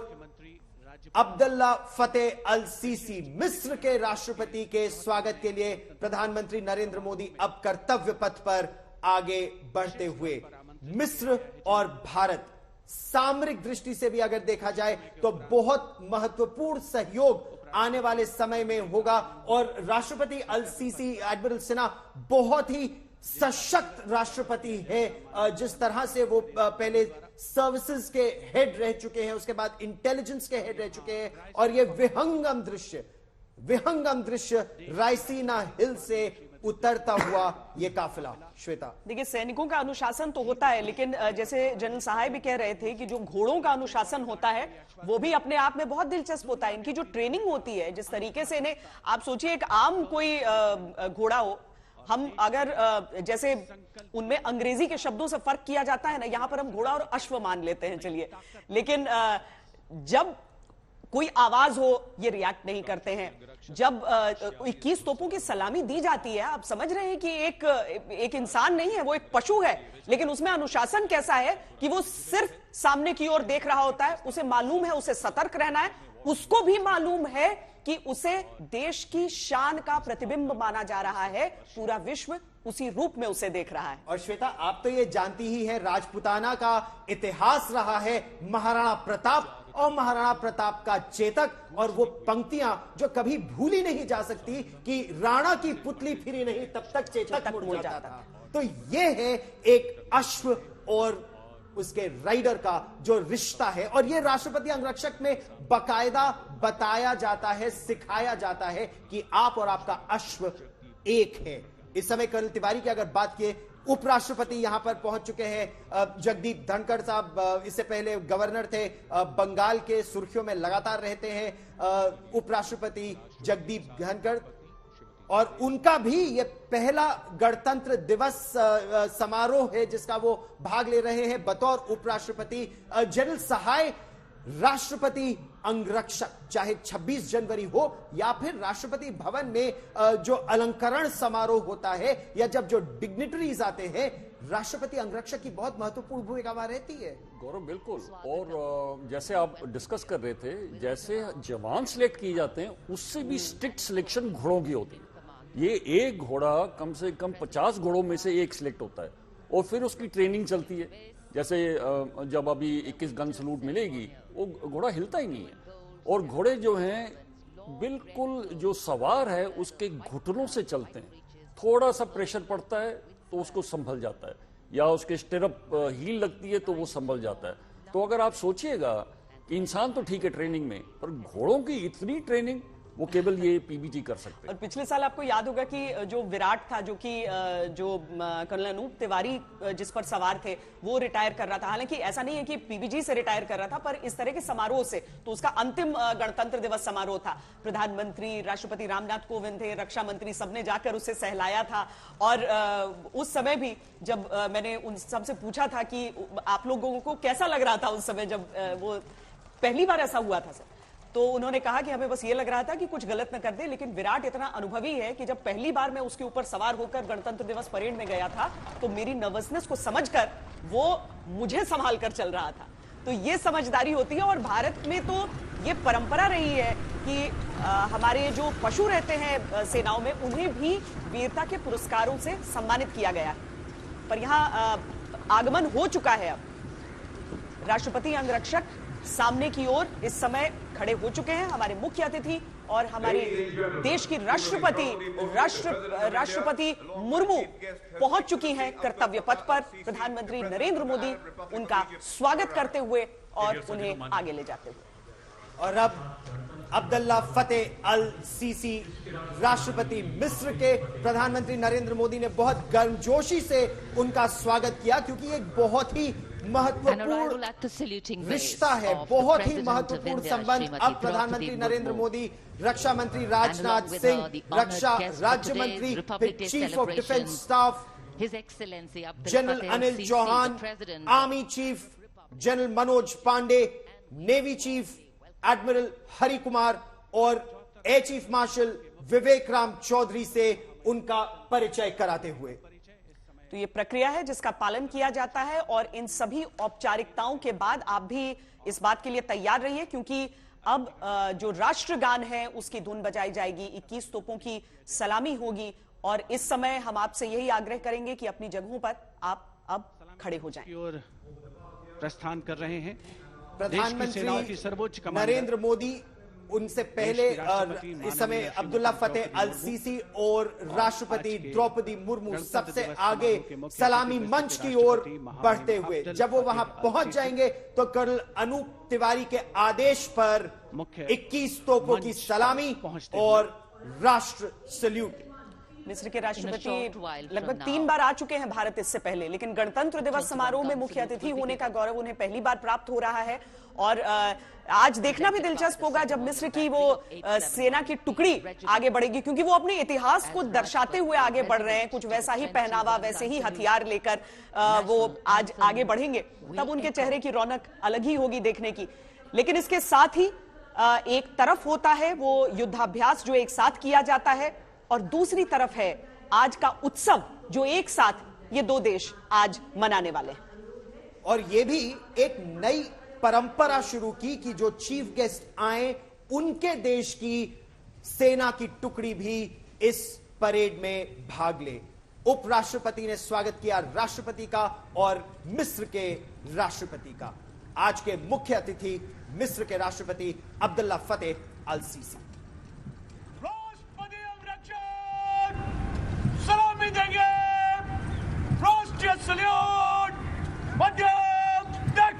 अब्दुल्ला फतेह अल सीसी, मिस्र के राष्ट्रपति के स्वागत के लिए प्रधानमंत्री नरेंद्र मोदी अब कर्तव्य पथ पर आगे बढ़ते हुए। मिस्र और भारत सामरिक दृष्टि से भी अगर देखा जाए तो बहुत महत्वपूर्ण सहयोग आने वाले समय में होगा। और राष्ट्रपति अल सीसी, एडमिरल सिन्हा, बहुत ही सशक्त राष्ट्रपति है। जिस तरह से वो पहले सर्विसेज के हेड रह चुके हैं, उसके बाद इंटेलिजेंस के हेड रह चुके हैं, और ये विहंगम दृश्य रायसीना हिल से उतरता हुआ ये काफिला। श्वेता, देखिए, सैनिकों का अनुशासन तो होता है, लेकिन जैसे जनरल साहब भी कह रहे थे कि जो घोड़ों का अनुशासन होता है वो भी अपने आप में बहुत दिलचस्प होता है। इनकी जो ट्रेनिंग होती है, जिस तरीके से इन्हें, आप सोचिए एक आम कोई घोड़ा हो, हम अगर जैसे उनमें अंग्रेजी के शब्दों से फर्क किया जाता है ना, यहां पर हम घोड़ा और अश्व मान लेते हैं, चलिए, लेकिन जब कोई आवाज हो ये रिएक्ट नहीं करते हैं। जब 21 तोपों की सलामी दी जाती है, आप समझ रहे हैं कि एक इंसान नहीं है, वो एक पशु है, लेकिन उसमें अनुशासन कैसा है कि वो सिर्फ सामने की ओर देख रहा होता है। उसे मालूम है उसे सतर्क रहना है, उसको भी मालूम है कि उसे देश की शान का प्रतिबिंब माना जा रहा है, पूरा विश्व उसी रूप में उसे देख रहा है। और श्वेता, आप तो ये जानती ही है, राजपुताना का इतिहास रहा है महाराणा प्रताप और महाराणा प्रताप का चेतक, और वो पंक्तियां जो कभी भूली नहीं जा सकती कि राणा की पुतली फिरी नहीं तब तक चेतक मुड़ जाता था। तो ये है एक अश्व और उसके राइडर का जो रिश्ता है, और ये राष्ट्रपति अंगरक्षक में बकायदा बताया जाता है, सिखाया जाता है कि आप और आपका अश्व एक है। इस समय कर्नल तिवारी की अगर बात किए, उपराष्ट्रपति यहां पर पहुंच चुके हैं। जगदीप धनखड़ साहब इससे पहले गवर्नर थे, बंगाल के सुर्खियों में लगातार रहते हैं उपराष्ट्रपति जगदीप धनखड़, और उनका भी ये पहला गणतंत्र दिवस समारोह है जिसका वो भाग ले रहे हैं बतौर उपराष्ट्रपति। जनरल सहाय राष्ट्रपति अंगरक्षक, चाहे 26 जनवरी हो या फिर राष्ट्रपति भवन में जो अलंकरण समारोह होता है या जब जो डिग्निटरीज आते हैं, राष्ट्रपति अंगरक्षक की बहुत महत्वपूर्ण भूमिका वहां रहती है। गौरव, बिल्कुल। और जैसे आप डिस्कस कर रहे थे, जैसे जवान सिलेक्ट किए जाते हैं उससे भी स्ट्रिक्ट सिलेक्शन घोड़ों की होती है। ये एक घोड़ा कम से कम 50 घोड़ों में से एक सिलेक्ट होता है और फिर उसकी ट्रेनिंग चलती है। जैसे जब अभी 21 गन सलूट मिलेगी, वो घोड़ा हिलता ही नहीं है। और घोड़े जो हैं बिल्कुल, जो सवार है उसके घुटनों से चलते हैं। थोड़ा सा प्रेशर पड़ता है तो उसको संभल जाता है, या उसके स्टिरअप हील लगती है तो वो संभल जाता है। तो अगर आप सोचिएगा कि इंसान तो ठीक है ट्रेनिंग में, पर घोड़ों की इतनी ट्रेनिंग वो केवल ये पीबीजी कर सकते हैं। और पिछले साल आपको याद होगा कि जो विराट था, जो कि कर्नल अनूप तिवारी जिस पर सवार थे, वो रिटायर कर रहा था। हालांकि ऐसा नहीं है कि पीबीजी से रिटायर कर रहा था, पर इस तरह के समारोह से, तो उसका अंतिम गणतंत्र दिवस समारोह था। प्रधानमंत्री, राष्ट्रपति रामनाथ कोविंद थे, रक्षा मंत्री, सबने जाकर उसे सहलाया था। और उस समय भी जब मैंने उन सबसे पूछा था कि आप लोगों को कैसा लग रहा था उस समय जब वो पहली बार ऐसा हुआ था सर, तो उन्होंने कहा कि हमें बस ये लग रहा था कि कुछ गलत न कर दे। लेकिन विराट इतना अनुभवी है कि जब पहली बार मैं उसके ऊपर सवार होकर गणतंत्र दिवस परेड में गया था, तो मेरी नर्वसनेस को समझकर वो मुझे संभाल कर चल रहा था। तो ये समझदारी होती है। और भारत में तो ये परंपरा रही है कि हमारे जो पशु रहते हैं सेनाओं में, उन्हें भी वीरता के पुरस्कारों से सम्मानित किया गया है। पर यहाँ आगमन हो चुका है। अब राष्ट्रपति अंगरक्षक सामने की ओर इस समय खड़े हो चुके हैं। हमारे मुख्य अतिथि और हमारे देश की राष्ट्रपति मुर्मू पहुंच चुकी हैं कर्तव्य पथ पर। प्रधानमंत्री नरेंद्र मोदी उनका स्वागत करते हुए और उन्हें आगे ले जाते हुए। और अब अब्दुल्ला फतेह अल सीसी, राष्ट्रपति मिस्र के, प्रधानमंत्री नरेंद्र मोदी ने बहुत गर्मजोशी से उनका स्वागत किया, क्योंकि एक बहुत ही महत्वपूर्ण रिश्ता है, बहुत ही महत्वपूर्ण संबंध। अब प्रधानमंत्री नरेंद्र मोदी, रक्षा मंत्री राजनाथ सिंह, रक्षा राज्य मंत्री, chief of defence staff general Anil Chauhan, army chief general Manoj Pande, navy chief admiral Hari Kumar और air chief marshal Vivek Ram Chaudhari से उनका परिचय कराते हुए। तो ये प्रक्रिया है जिसका पालन किया जाता है। और इन सभी औपचारिकताओं के बाद आप भी इस बात के लिए तैयार रहिए, क्योंकि अब जो राष्ट्रगान है उसकी धुन बजाई जाएगी, 21 तोपों की सलामी होगी। और इस समय हम आपसे यही आग्रह करेंगे कि अपनी जगहों पर आप अब खड़े हो जाएं। और प्रस्थान कर रहे हैं प्रधानमंत्री नरेंद्र मोदी, उनसे पहले इस समय अब्दुल्ला फतेह अल सीसी और राष्ट्रपति द्रौपदी मुर्मू सबसे आगे सलामी मंच की ओर बढ़ते हुए। जब वो वहां पहुंच जाएंगे तो कर्नल अनूप तिवारी के आदेश पर 21 तोपों की सलामी और राष्ट्र सल्यूट। मिस्र के राष्ट्रपति लगभग 3 बार आ चुके हैं भारत इससे पहले, लेकिन गणतंत्र दिवस समारोह में मुख्य अतिथि होने का गौरव उन्हें पहली बार प्राप्त हो रहा है। और आज देखना भी दिलचस्प होगा जब मिस्र की वो सेना की टुकड़ी आगे बढ़ेगी, क्योंकि वो अपने इतिहास को दर्शाते हुए आगे बढ़ रहे हैं। कुछ वैसा ही पहनावा, वैसे ही हथियार लेकर वो आज आगे बढ़ेंगे, तब उनके चेहरे की रौनक अलग ही होगी देखने की। लेकिन इसके साथ ही एक तरफ होता है वो युद्धाभ्यास जो एक साथ किया जाता है, और दूसरी तरफ है आज का उत्सव जो एक साथ ये दो देश आज मनाने वाले हैं। और ये भी एक नई परंपरा शुरू की कि जो चीफ गेस्ट आए उनके देश की सेना की टुकड़ी भी इस परेड में भाग ले। उपराष्ट्रपति ने स्वागत किया राष्ट्रपति का और मिस्र के राष्ट्रपति का। आज के मुख्य अतिथि मिस्र के राष्ट्रपति अब्दुल्ला फतेह अल सीसी। सलामी देंगे, राष्ट्रीय सल्यूट, मध्यम तक।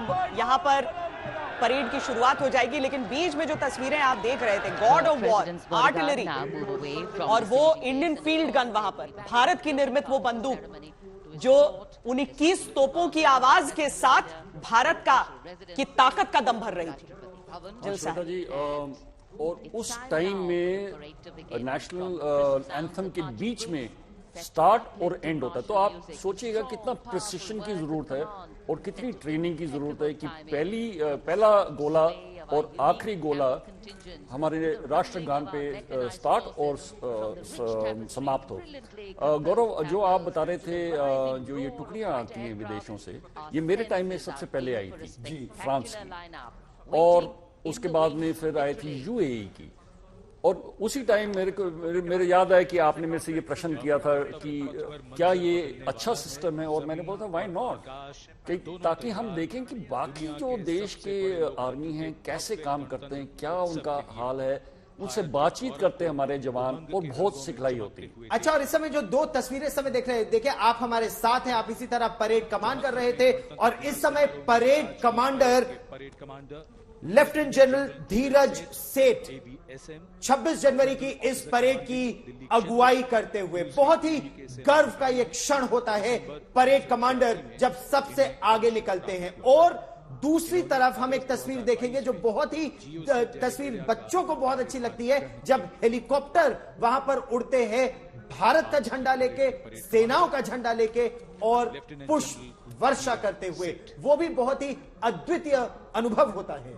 अब यहाँ पर परेड की शुरुआत हो जाएगी, लेकिन बीच में जो तस्वीरें आप देख रहे थे, गॉड ऑफ वॉर, आर्टिलरी, और वो इंडियन फील्ड गन, वहां पर भारत की निर्मित वो बंदूक जो 21 तोपों की आवाज के साथ भारत की ताकत का दम भर रही थी। श्वेता जी, और उस टाइम में नेशनल एंथम के बीच में स्टार्ट और एंड होता है, तो आप सोचिएगा कितना प्रिसिशन की जरूरत है और कितनी ट्रेनिंग की जरूरत है कि पहला गोला और आखिरी गोला हमारे राष्ट्रगान पे स्टार्ट और समाप्त हो। गौरव, जो आप बता रहे थे, जो ये टुकड़ियां आती हैं विदेशों से, ये मेरे टाइम में सबसे पहले आई थी फ्रांस की, और उसके बाद में फिर आई थी यूएई की। और उसी टाइम मेरे याद आया कि आपने मेरे से ये प्रश्न किया था कि क्या ये अच्छा सिस्टम है, और मैंने बोला था व्हाई नॉट, ताकि हम देखें कि बाकी जो देश के आर्मी हैं कैसे काम करते हैं, क्या उनका हाल है, उनसे बातचीत करते हैं हमारे जवान, और बहुत सिखलाई होती है। अच्छा, और इस समय जो दो तस्वीरें इस समय देख रहे हैं, देखिए आप हमारे साथ हैं, आप इसी तरह परेड कमांड कर रहे थे, और इस समय परेड कमांडर लेफ्टिनेंट जनरल धीरज सेठ 26 जनवरी की इस परेड की अगुवाई करते हुए, बहुत ही गर्व का यह क्षण होता है परेड कमांडर जब सबसे आगे निकलते हैं। और दूसरी तरफ हम एक तस्वीर देखेंगे जो बहुत ही तस्वीर बच्चों को बहुत अच्छी लगती है, जब हेलीकॉप्टर वहां पर उड़ते हैं भारत का झंडा लेके, सेनाओं का झंडा लेके, और पुष्प वर्षा करते हुए, वो भी बहुत ही अद्वितीय अनुभव होता है।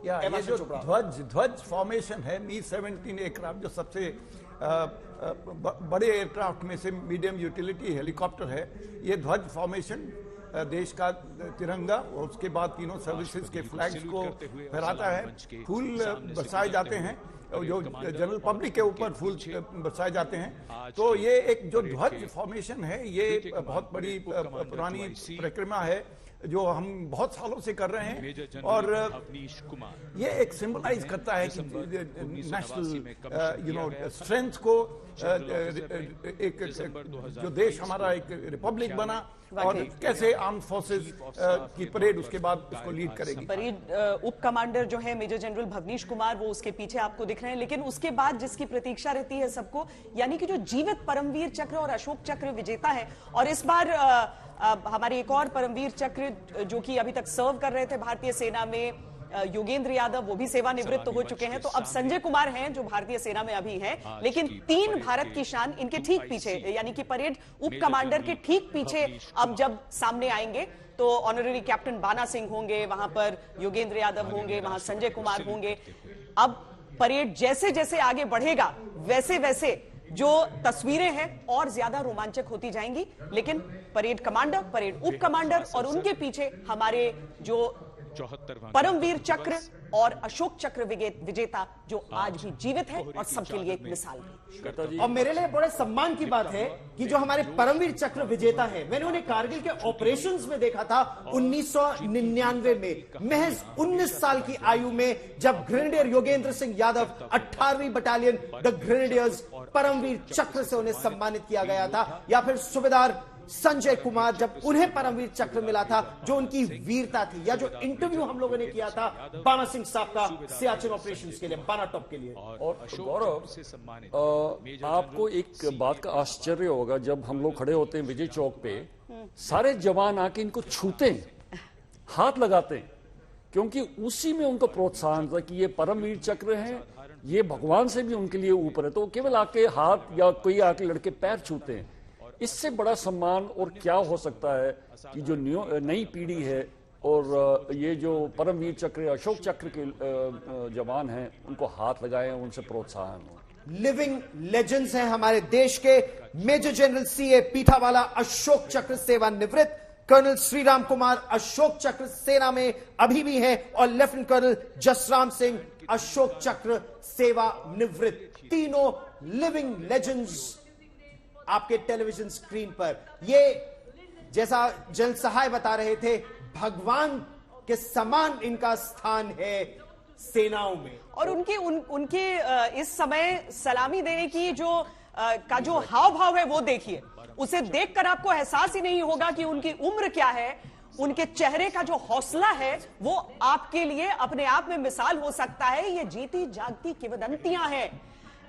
ये जो ध्वज फॉर्मेशन है, मी-17 एयरक्राफ्ट जो सबसे बड़े एयरक्राफ्ट में से मीडियम यूटिलिटी हेलीकॉप्टर है, ये ध्वज फॉर्मेशन देश का तिरंगा और उसके बाद तीनों सर्विसेज के फ्लैग्स को फहराता है, फूल बरसाए जाते हैं, जो जनरल पब्लिक के ऊपर फूल बरसाए जाते हैं। तो ये एक जो ध्वज फॉर्मेशन है, ये बहुत बड़ी पुरानी परिक्रमा है जो हम बहुत सालों से कर रहे हैं, और ये एक सिंबलाइज करता है कि नेशनल स्ट्रेंथ को, एक जो देश हमारा एक रिपब्लिक बना, और कैसे आर्म फोर्सेस की परेड उसके बाद उसको लीड करेगी। परेड उप कमांडर जो है मेजर जनरल भवनीश कुमार, वो उसके पीछे आपको दिख रहे हैं, लेकिन उसके बाद जिसकी प्रतीक्षा रहती है सबको, यानी कि जो जीवित परमवीर चक्र और अशोक चक्र विजेता है, और इस बार हमारे एक और परमवीर चक्र जो कि अभी तक सर्व कर रहे थे भारतीय सेना में, योगेंद्र यादव, वो भी सेवानिवृत्त हो चुके हैं, तो अब संजय कुमार हैं जो भारतीय सेना में अभी हैं, लेकिन 3 भारत की शान इनके ठीक पीछे, यानी कि परेड उप कमांडर के ठीक पीछे अब जब सामने आएंगे तो ऑनररी कैप्टन बाना सिंह होंगे, वहां पर योगेंद्र यादव होंगे, वहां संजय कुमार होंगे। अब परेड जैसे जैसे आगे बढ़ेगा वैसे वैसे जो तस्वीरें हैं और ज्यादा रोमांचक होती जाएंगी, लेकिन परेड कमांडर, परेड उप कमांडर और उनके पीछे हमारे जो परमवीर चक्र और अशोक चक्र विजेता जो आज भी जीवित है और सबके लिए एक मिसाल है। और मेरे लिए बड़े सम्मान की बात है कि जो हमारे परमवीर चक्र विजेता है, मैंने उन्हें कारगिल के ऑपरेशंस में देखा था 1999 में, महज 19 साल की आयु में, जब ग्रेनेडियर योगेंद्र सिंह यादव 18वीं battalion the grenadiers Paramvir Chakra से उन्हें सम्मानित किया गया था, या फिर सूबेदार संजय कुमार जब उन्हें परमवीर चक्र मिला था, जो उनकी वीरता थी, या जो इंटरव्यू हम लोगों ने किया था बाना सिंह साहब का सियाचिन ऑपरेशंस के लिए, बाना टॉप के लिए। और गौरव, आपको एक बात का आश्चर्य होगा, जब हम लोग खड़े होते हैं विजय चौक पे, सारे जवान आके इनको छूते हैं, हाथ लगाते हैं, क्योंकि उसी में उनको प्रोत्साहन था कि ये परमवीर चक्र है, ये भगवान से भी उनके लिए ऊपर है, तो केवल आके हाथ या कोई आके लड़के पैर छूते हैं। इससे बड़ा सम्मान और क्या हो सकता है कि जो नई पीढ़ी है और ये जो परमवीर चक्र, अशोक चक्र के जवान हैं, उनको हाथ लगाएं, उनसे प्रोत्साहन हो। लिविंग लेजेंड्स हैं हमारे देश के। मेजर जनरल सीए पीठावाला अशोक चक्र सेवानिवृत्त, कर्नल श्रीराम कुमार अशोक चक्र सेना में अभी भी हैं, और लेफ्टिनेंट कर्नल जसराम सिंह अशोक चक्र सेवानिवृत्त। तीनों लिविंग लेजेंड्स आपके टेलीविजन स्क्रीन पर। ये जैसा जनरल सहाय बता रहे थे, भगवान के समान इनका स्थान है सेनाओं में, और उनके इस समय सलामी देने की जो हाव भाव है वो देखिए, उसे देखकर आपको एहसास ही नहीं होगा कि उनकी उम्र क्या है, उनके चेहरे का जो हौसला है वो आपके लिए अपने आप में मिसाल हो सकता है। ये जीती जागती किंवदंतियां हैं।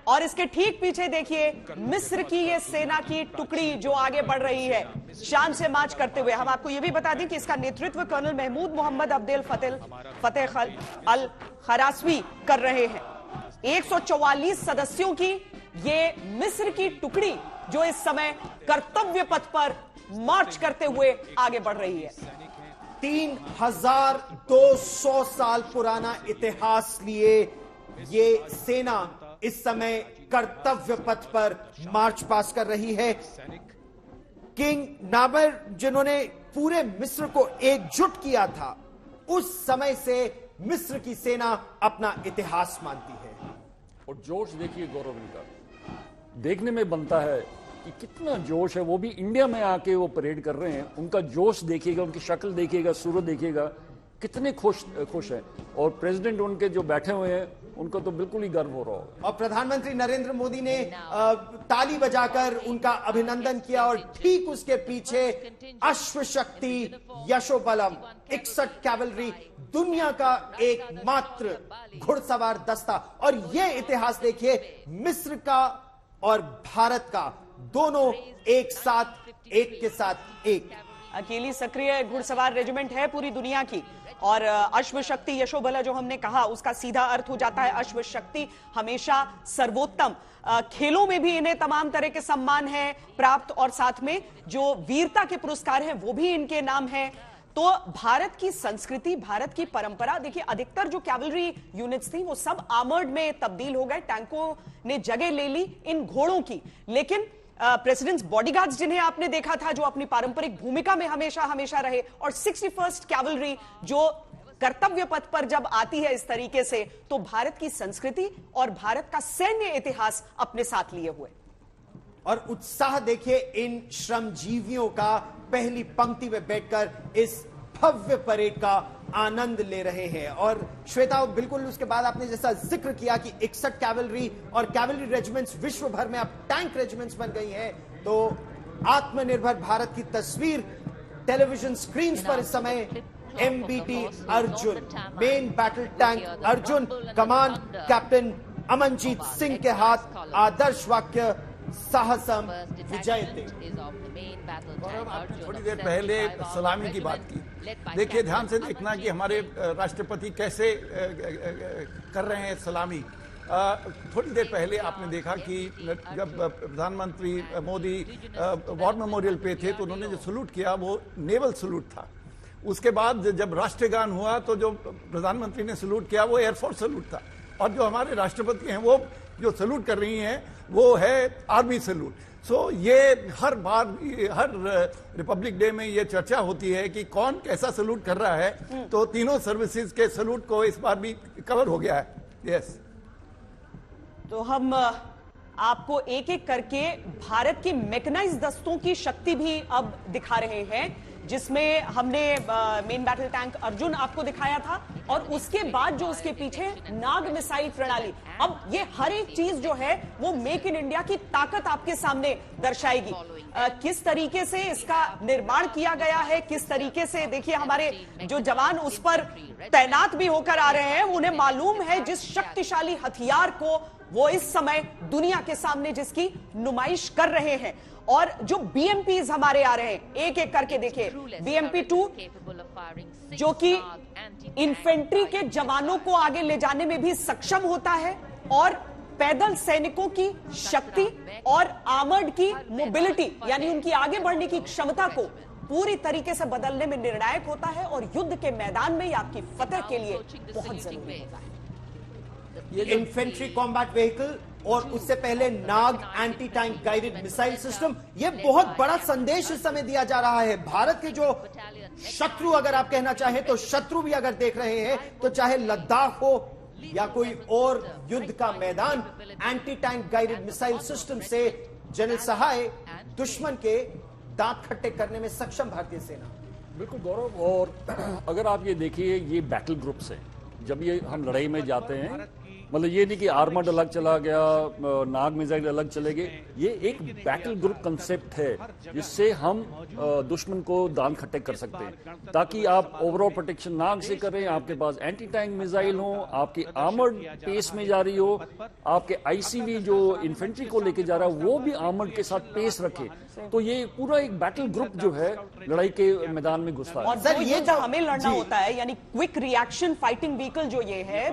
और इसके ठीक पीछे देखिए मिस्र की ये सेना की टुकड़ी जो आगे बढ़ रही है शान से मार्च करते हुए। हम आपको ये भी बता दें कि इसका नेतृत्व colonel Mahmoud Mohamed Abdel Fattah al Kharasawy कर रहे हैं। 144 सदस्यों की ये मिस्र की टुकड़ी जो इस समय कर्तव्य पथ पर मार्च करते हुए आगे बढ़ रही है। 3200 साल पुराना इतिहास लिए ये सेना इस समय कर्तव्य पथ पर मार्च पास कर रही है। किंग नाबर जिन्होंने पूरे मिस्र को एकजुट किया था, उस समय से मिस्र की सेना अपना इतिहास मानती है। और जोश देखिए गौरव इनका, देखने में बनता है कि कितना जोश है। वो भी इंडिया में आके वो परेड कर रहे हैं। उनका जोश देखिएगा, उनकी शक्ल देखिएगा, सूरत देखिएगा, कितने खुश हैं। और प्रेसिडेंट उनके जो बैठे हुए हैं उनको तो बिल्कुल ही गर्व हो रहा होगा। और प्रधानमंत्री नरेंद्र मोदी ने ताली बजाकर उनका अभिनंदन किया और ठीक उसके पीछे अश्वशक्ति यशोबलम 61 कैवलरी, दुनिया का एकमात्र घुड़सवार दस्ता। और यह इतिहास देखिए, मिस्र का और भारत का दोनों एक साथ, एक के साथ एक। अकेली सक्रिय घुड़सवार रेजिमेंट है पूरी दुनिया की। और अश्वशक्ति यशोबला जो हमने कहा उसका सीधा अर्थ हो जाता है अश्वशक्ति हमेशा सर्वोत्तम। खेलों में भी इन्हें तमाम तरह के सम्मान है प्राप्त और साथ में जो वीरता के पुरस्कार हैं वो भी इनके नाम है। तो भारत की संस्कृति, भारत की परंपरा देखिए, अधिकतर जो कैवलरी यूनिट्स थी वो सब आर्मर्ड में तब्दील हो गए, टैंकों ने जगह ले ली इन घोड़ों की। लेकिन प्रेसिडेंट्स बॉडीगार्ड्स जिन्हें आपने देखा था जो अपनी पारंपरिक भूमिका में हमेशा हमेशा रहे, और 61st कैवलरी जो कर्तव्य पथ पर जब आती है इस तरीके से, तो भारत की संस्कृति और भारत का सैन्य इतिहास अपने साथ लिए हुए। और उत्साह देखिए इन श्रमजीवियों का, पहली पंक्ति में बैठकर इस भव्य परेड का आनंद ले रहे हैं। और श्वेता, बिल्कुल उसके बाद आपने जैसा जिक्र किया कि 61 कैवलरी और कैवलरी रेजिमेंट्स विश्व भर में अब टैंक रेजिमेंट्स बन गई हैं, तो आत्मनिर्भर भारत की तस्वीर टेलीविजन स्क्रीन पर इस समय MBT Arjun, main battle tank Arjun, कमान कैप्टन अमनजीत सिंह के हाथ आदर्श वाक्य साहसम विजयते। थोड़ी देर पहले सलामी की बात की, देखिए ध्यान से देखना कि हमारे राष्ट्रपति कैसे कर रहे हैं सलामी। थोड़ी देर पहले आपने देखा कि जब प्रधानमंत्री मोदी वॉर मेमोरियल पे थे तो उन्होंने जो सलूट किया वो नेवल सलूट था। उसके बाद जब राष्ट्रगान हुआ तो जो प्रधानमंत्री ने सलूट किया वो एयरफोर्स सलूट था। और जो हमारे राष्ट्रपति हैं वो जो सलूट कर रही हैं वो है आर्मी सलूट। सो ये हर बार, हर रिपब्लिक डे में ये चर्चा होती है कि कौन कैसा सलूट कर रहा है, तो तीनों सर्विसेज के सलूट को इस बार भी कवर हो गया है। यस, तो हम आपको एक एक करके भारत की मैकेनाइज्ड दस्तों की शक्ति भी अब दिखा रहे हैं, जिसमें हमने मेन बैटल टैंक अर्जुन आपको दिखाया था और उसके बाद जो उसके पीछे नाग मिसाइल प्रणाली। अब ये हर एक चीज जो है वो मेक इन इंडिया की ताकत आपके सामने दर्शाएगी। किस तरीके से इसका निर्माण किया गया है, किस तरीके से देखिए हमारे जो जवान उस पर तैनात भी होकर आ रहे हैं, उन्हें मालूम है जिस शक्तिशाली हथियार को वो इस समय दुनिया के सामने जिसकी नुमाइश कर रहे हैं। और जो BMPs हमारे आ रहे हैं, एक एक करके देखिए, BMP-2 जो कि इन्फेंट्री के जवानों को आगे ले जाने में भी सक्षम होता है और पैदल सैनिकों की शक्ति और आर्मर्ड की मोबिलिटी यानी उनकी आगे बढ़ने की क्षमता को पूरी तरीके से बदलने में निर्णायक होता है और युद्ध के मैदान में आपकी फतेह के लिए बहुत जरूरी होता है। इन्फेंट्री कॉम्बैट व्हीकल और उससे पहले Nag anti tank guided missile system, यह बहुत बड़ा संदेश इस समय दिया जा रहा है। भारत के जो शत्रु, अगर आप कहना चाहें तो शत्रु भी अगर देख रहे हैं, तो चाहे लद्दाख हो या कोई और युद्ध का मैदान, anti tank guided missile system से जनरल सहाय दुश्मन के दांत खट्टे करने में सक्षम भारतीय सेना। बिल्कुल गौरव, और अगर आप ये देखिए ये बैटल ग्रुप्स हैं, जब ये हम लड़ाई में जाते हैं मतलब ये नहीं कि आर्मर्ड अलग चला गया, नाग मिसाइल अलग चले गए। ये एक बैटल ग्रुप कंसेप्ट है जिससे हम दुश्मन को दान खट्टे कर सकते हैं, ताकि आप ओवरऑल प्रोटेक्शन नाग से करें, आपके पास एंटी टैंक मिसाइल हो, आपकी आर्मर्ड पेस में जा रही हो, आपके आईसीवी जो इन्फेंट्री को लेके जा रहा है वो भी आर्मर्ड के साथ पेस रखे। तो ये पूरा एक बैटल ग्रुप जो है लड़ाई के मैदान में घुसता है। और सर ये जो हमें लड़ना होता है, यानी क्विक रिएक्शन फाइटिंग व्हीकल जो ये है,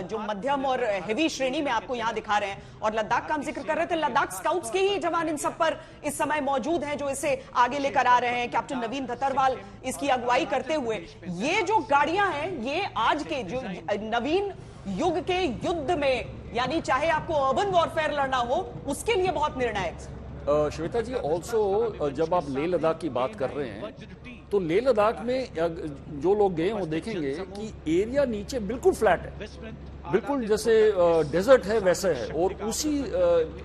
जो मध्यम और हेवी श्रेणी में आपको यहां दिखा रहे हैं, और लद्दाख का हम जिक्र कर रहे थे, लद्दाख स्काउट्स के ही जवान इन सब पर इस समय मौजूद हैं जो इसे आगे लेकर आ रहे हैं। कैप्टन नवीन धतरवाल इसकी अगुवाई करते हुए। ये जो गाड़ियां हैं ये आज के जो नवीन युग के युद्ध में, यानी चाहे आपको अर्बन वॉरफेयर लड़ना हो उसके लिए बहुत निर्णायक। श्वेता जी, ऑल्सो जब आप लेह लद्दाख की बात कर रहे हैं तो लेह लद्दाख में जो लोग गए वो देखेंगे कि एरिया नीचे बिल्कुल फ्लैट है, बिल्कुल जैसे डेजर्ट है वैसे है, और उसी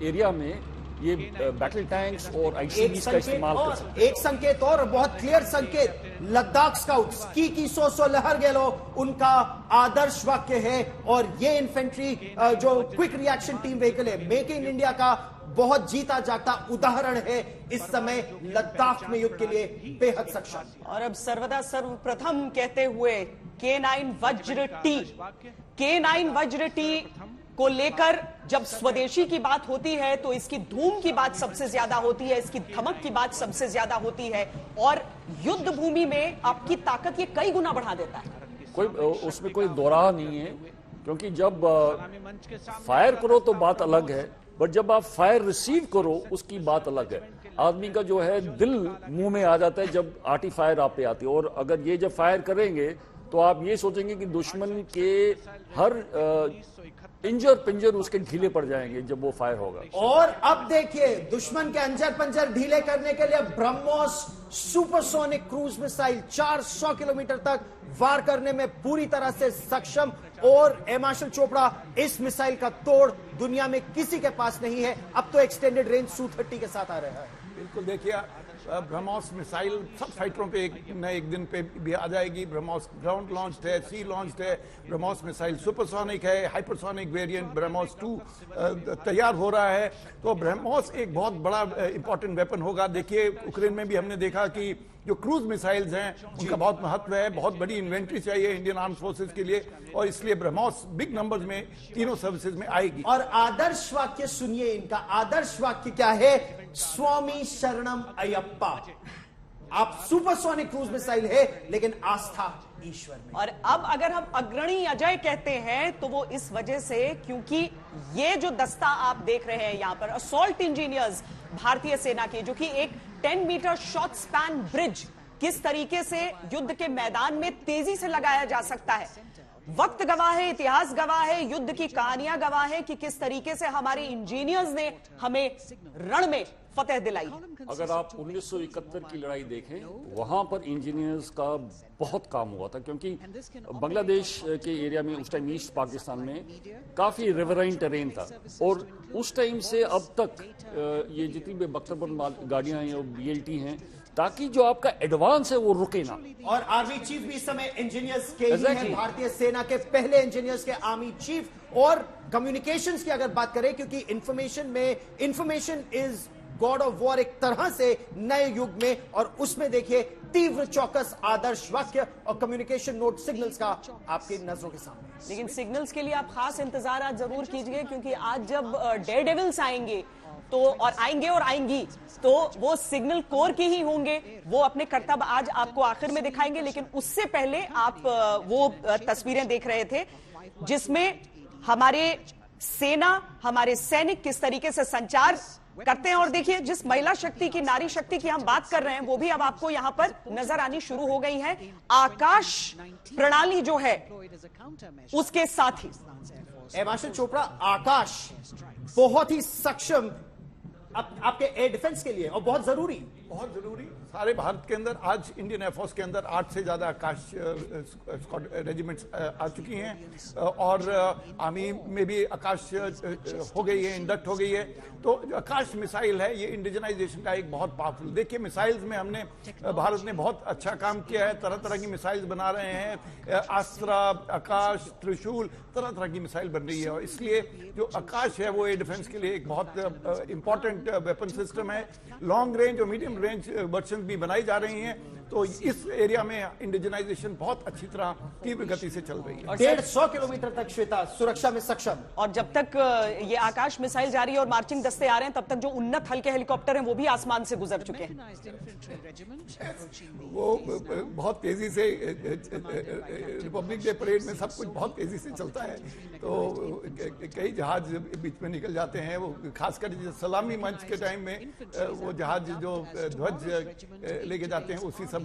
एरिया में ये बैटल टैंक्स और आईसीबीज का इस्तेमाल कर सकते हैं। एक संकेत और बहुत क्लियर संकेत, लद्दाख स्काउट्स की सो लहर गेलो उनका आदर्श वाक्य है, और ये इन्फेंट्री जो क्विक रिएक्शन टीम व्हीकल है, मेक इन इंडिया का बहुत जीता जाता उदाहरण है इस समय लद्दाख में युद्ध के लिए बेहद सक्षम। और अब सर्वदा सर्वप्रथम कहते हुए K9 वज्र टी को लेकर जब स्वदेशी की बात होती है तो इसकी धूम की बात सबसे ज्यादा होती है, इसकी धमक की बात सबसे ज्यादा होती है, और युद्ध भूमि में आपकी ताकत ये कई गुना बढ़ा देता है। उसमें कोई दोराह नहीं है, क्योंकि जब फायर करो तो बात अलग है, बट जब आप फायर रिसीव करो उसकी बात अलग है। आदमी का जो है दिल मुंह में आ जाता है जब आर्टी फायर आप पे आती है, और अगर ये जब फायर करेंगे तो आप ये सोचेंगे कि दुश्मन के हर इंजर पिंजर उसके ढीले पड़ जाएंगे जब वो फायर होगा। और अब देखिए दुश्मन के अंजर पंजर ढीले करने के लिए BrahMos supersonic cruise missile 400 kilometre तक वार करने में पूरी तरह से सक्षम, और एयर मार्शल चोपड़ा इस मिसाइल का तोड़ दुनिया में किसी के पास नहीं है। अब तो एक्सटेंडेड रेंज Su-30 के साथ आ रहा है। बिल्कुल, देखिए ब्रह्मोस मिसाइल सब फाइटरों पे एक दिन पे भी आ जाएगी। ब्रह्मोस ग्राउंड लॉन्च्ड है, सी लॉन्च्ड है, ब्रह्मोस मिसाइल सुपरसोनिक है, हाइपरसोनिक वेरिएंट ब्रह्मोस 2 तैयार हो रहा है। तो ब्रह्मोस एक बहुत बड़ा इंपॉर्टेंट वेपन होगा। देखिए यूक्रेन में भी हमने देखा कि जो क्रूज मिसाइल्स हैं उनका बहुत महत्व है, बहुत बड़ी इन्वेंट्री चाहिए इंडियन आर्म्ड फोर्सेस के लिए, और इसलिए ब्रह्मोस बिग नंबर्स में तीनों सर्विसेज में आएगी। और आदर्श वाक्य सुनिए, इनका आदर्श वाक्य क्या है? स्वामी शरणम अयप्पा। आप सुपरसोनिक क्रूज मिसाइल है लेकिन आस्था ईश्वर में। और अब अगर हम अग्रणी अजय कहते हैं तो वो इस वजह से क्योंकि ये जो दस्ता आप देख रहे हैं यहां पर असॉल्ट इंजीनियर्स भारतीय सेना के, जो कि एक 10 मीटर शॉर्ट स्पैन ब्रिज किस तरीके से युद्ध के मैदान में तेजी से लगाया जा सकता है, वक्त गवाह है, इतिहास गवाह है, युद्ध की कहानियां गवाह है कि किस तरीके से हमारे इंजीनियर्स ने हमें रण में फतेह दिलाई। अगर आप 1971 की लड़ाई देखें, वहां पर इंजीनियर्स का बहुत काम हुआ था, क्योंकि बांग्लादेश के एरिया में उस टाइम ईस्ट पाकिस्तान में काफी रिवराइन टेरेन था, और उस टाइम से अब तक ये जितनी भी बख्तरबंद गाड़ियां हैं, BLT हैं, ताकि जो आपका एडवांस है वो रुके ना। और आर्मी चीफ भी इस समय इंजीनियर्स के ही हैं, भारतीय सेना के पहले इंजीनियर्स के आर्मी चीफ। और कम्युनिकेशंस की अगर बात करें, क्योंकि information is God of war एक तरह से नए युग में, और उसमें देखिए तीव्र चौकस आदर्श वाक्य और कम्युनिकेशन नोट सिग्नल्स का आपकी नजरों के सामने। लेकिन सिग्नल्स के लिए आप खास इंतजार आज जरूर कीजिए, क्योंकि आज जब डेयर डेविल्स आएंगे तो और आएंगी तो वो सिग्नल कोर के ही होंगे, वो अपने कर्तव्य आज आपको आखिर में दिखाएंगे। लेकिन उससे पहले आप वो तस्वीरें देख रहे थे जिसमें हमारे सेना, हमारे सैनिक किस तरीके से संचार करते हैं। और देखिए जिस महिला शक्ति की, नारी शक्ति की हम बात कर रहे हैं, वो भी अब आपको यहां पर नजर आनी शुरू हो गई है। आकाश प्रणाली जो है उसके साथ ही एयर मार्शल चोपड़ा आकाश बहुत ही सक्षम आपके एयर डिफेंस के लिए, और बहुत जरूरी। सारे भारत के अंदर आज इंडियन एयरफोर्स के अंदर 8 से ज्यादा आकाश रेजिमेंट्स आ चुकी हैं और आर्मी में भी आकाश हो गई है, इंडक्ट हो गई है। तो जो आकाश मिसाइल है ये इंडिजनाइजेशन का एक बहुत पावरफुल, देखिए मिसाइल्स में हमने भारत ने बहुत अच्छा काम किया है, तरह तरह की मिसाइल्स बना रहे हैं, अस्त्रा, आकाश, त्रिशूल, तरह तरह की मिसाइल बन रही है। और इसलिए जो आकाश है वो एयर डिफेंस के लिए एक बहुत इंपॉर्टेंट वेपन सिस्टम है। लॉन्ग रेंज और मीडियम रेंज वर्जन भी बनाई जा रही हैं। तो इस एरिया में इंडिजनाइजेशन बहुत अच्छी तरह तीव्र गति से चल रही है। 150 किलोमीटर तक श्वेता सुरक्षा में सक्षम। और जब तक ये आकाश मिसाइल जारी है और मार्चिंग दस्ते आ रहे हैं, तब तक जो उन्नत हल्के हेलीकॉप्टर हैं वो भी आसमान से गुजर चुके हैं। वो बहुत तेजी से रिपब्लिक डे परेड में सब कुछ बहुत तेजी से चलता है, तो कई जहाज बीच में निकल जाते हैं। वो खासकर सलामी मंच के टाइम में वो जहाज जो ध्वज लेके जाते हैं उसी समय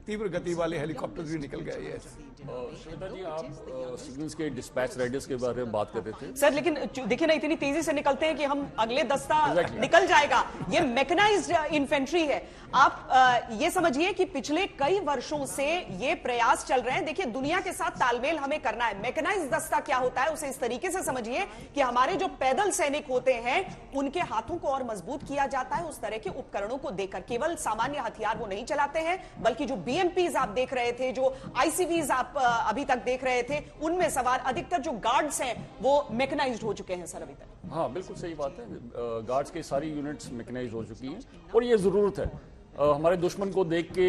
तीव्र गति वाले हेलीकॉप्टर भी निकल गए हैं। श्वेता जी, आप सिग्नल्स के डिस्पैच रेडियस के बारे में बात कर रहे थे सर, लेकिन देखिए ना, इतनी तेजी से निकलते हैं कि हम अगले दस्ता निकल जाएगा। ये मैकेनाइज्ड इन्फेंट्री है। आप ये समझिए कि पिछले कई वर्षों से ये प्रयास चल रहे हैं। देखिए, दुनिया के साथ तालमेल हमें करना है। मैकेनाइज्ड दस्ता क्या होता है उसे इस तरीके से समझिए कि हमारे जो पैदल सैनिक होते हैं उनके हाथों को और मजबूत किया जाता है उस तरह के उपकरणों को देकर। केवल सामान्य हथियार वो नहीं चलाते हैं, बल्कि जो बीएमपीज आप देख रहे थे, जो आईसीवीज आप अभी तक देख रहे थे, उनमें सवार अधिकतर जो गार्ड्स हैं वो मैकेनाइज्ड हो चुके हैं सर अभी तक। हाँ, बिल्कुल सही बात है। गार्ड्स की सारी यूनिट्स मैकेनाइज्ड हो चुकी हैं और ये जरूरत है। हमारे दुश्मन को देख के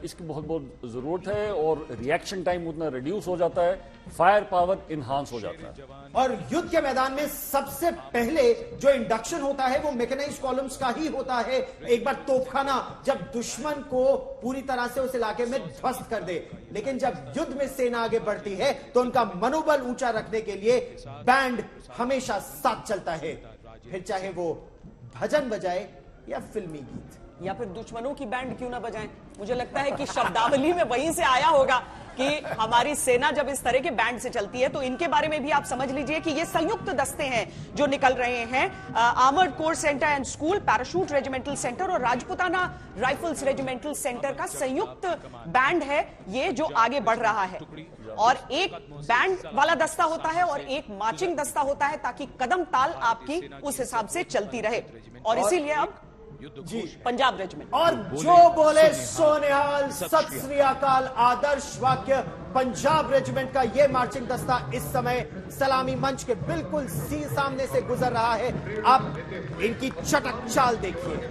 इसकी बहुत जरूरत है और रिएक्शन टाइम उतना रिड्यूस हो जाता है, फायर पावर इनहांस हो जाता है। और युद्ध के मैदान में सबसे पहले जो इंडक्शन होता है वो मैकेनाइज्ड कॉलम्स का ही होता है। एक बार तोपखाना जब दुश्मन को पूरी तरह से उस इलाके में ध्वस्त कर दे, लेकिन जब युद्ध में सेना आगे बढ़ती है तो उनका मनोबल ऊंचा रखने के लिए बैंड हमेशा साथ चलता है, फिर चाहे वो भजन बजाए या फिल्मी गीत या फिर दुश्मनों की बैंड क्यों ना बजाएं। मुझे लगता है कि शब्दावली में वहीं से आया होगा कि हमारी सेना जब इस तरह के बैंड से चलती है। तो इनके बारे में भी आप समझ लीजिए कि ये संयुक्त दस्ते हैं जो निकल रहे हैं। Armoured corps centre and school, parachute regimental centre और राजपुताना राइफल्स रेजिमेंटल सेंटर का संयुक्त बैंड है ये जो आगे बढ़ रहा है। और एक बैंड वाला दस्ता होता है और एक मार्चिंग दस्ता होता है ताकि कदम ताल आपकी उस हिसाब से चलती रहे। और इसीलिए अब जी पंजाब रेजिमेंट और जो बोले सोनिहाल, सत श्री अकाल, आदर्श वाक्य। पंजाब रेजिमेंट का ये मार्चिंग दस्ता इस समय सलामी मंच के बिल्कुल सामने से गुजर रहा है। आप इनकी चटक चाल देखिए,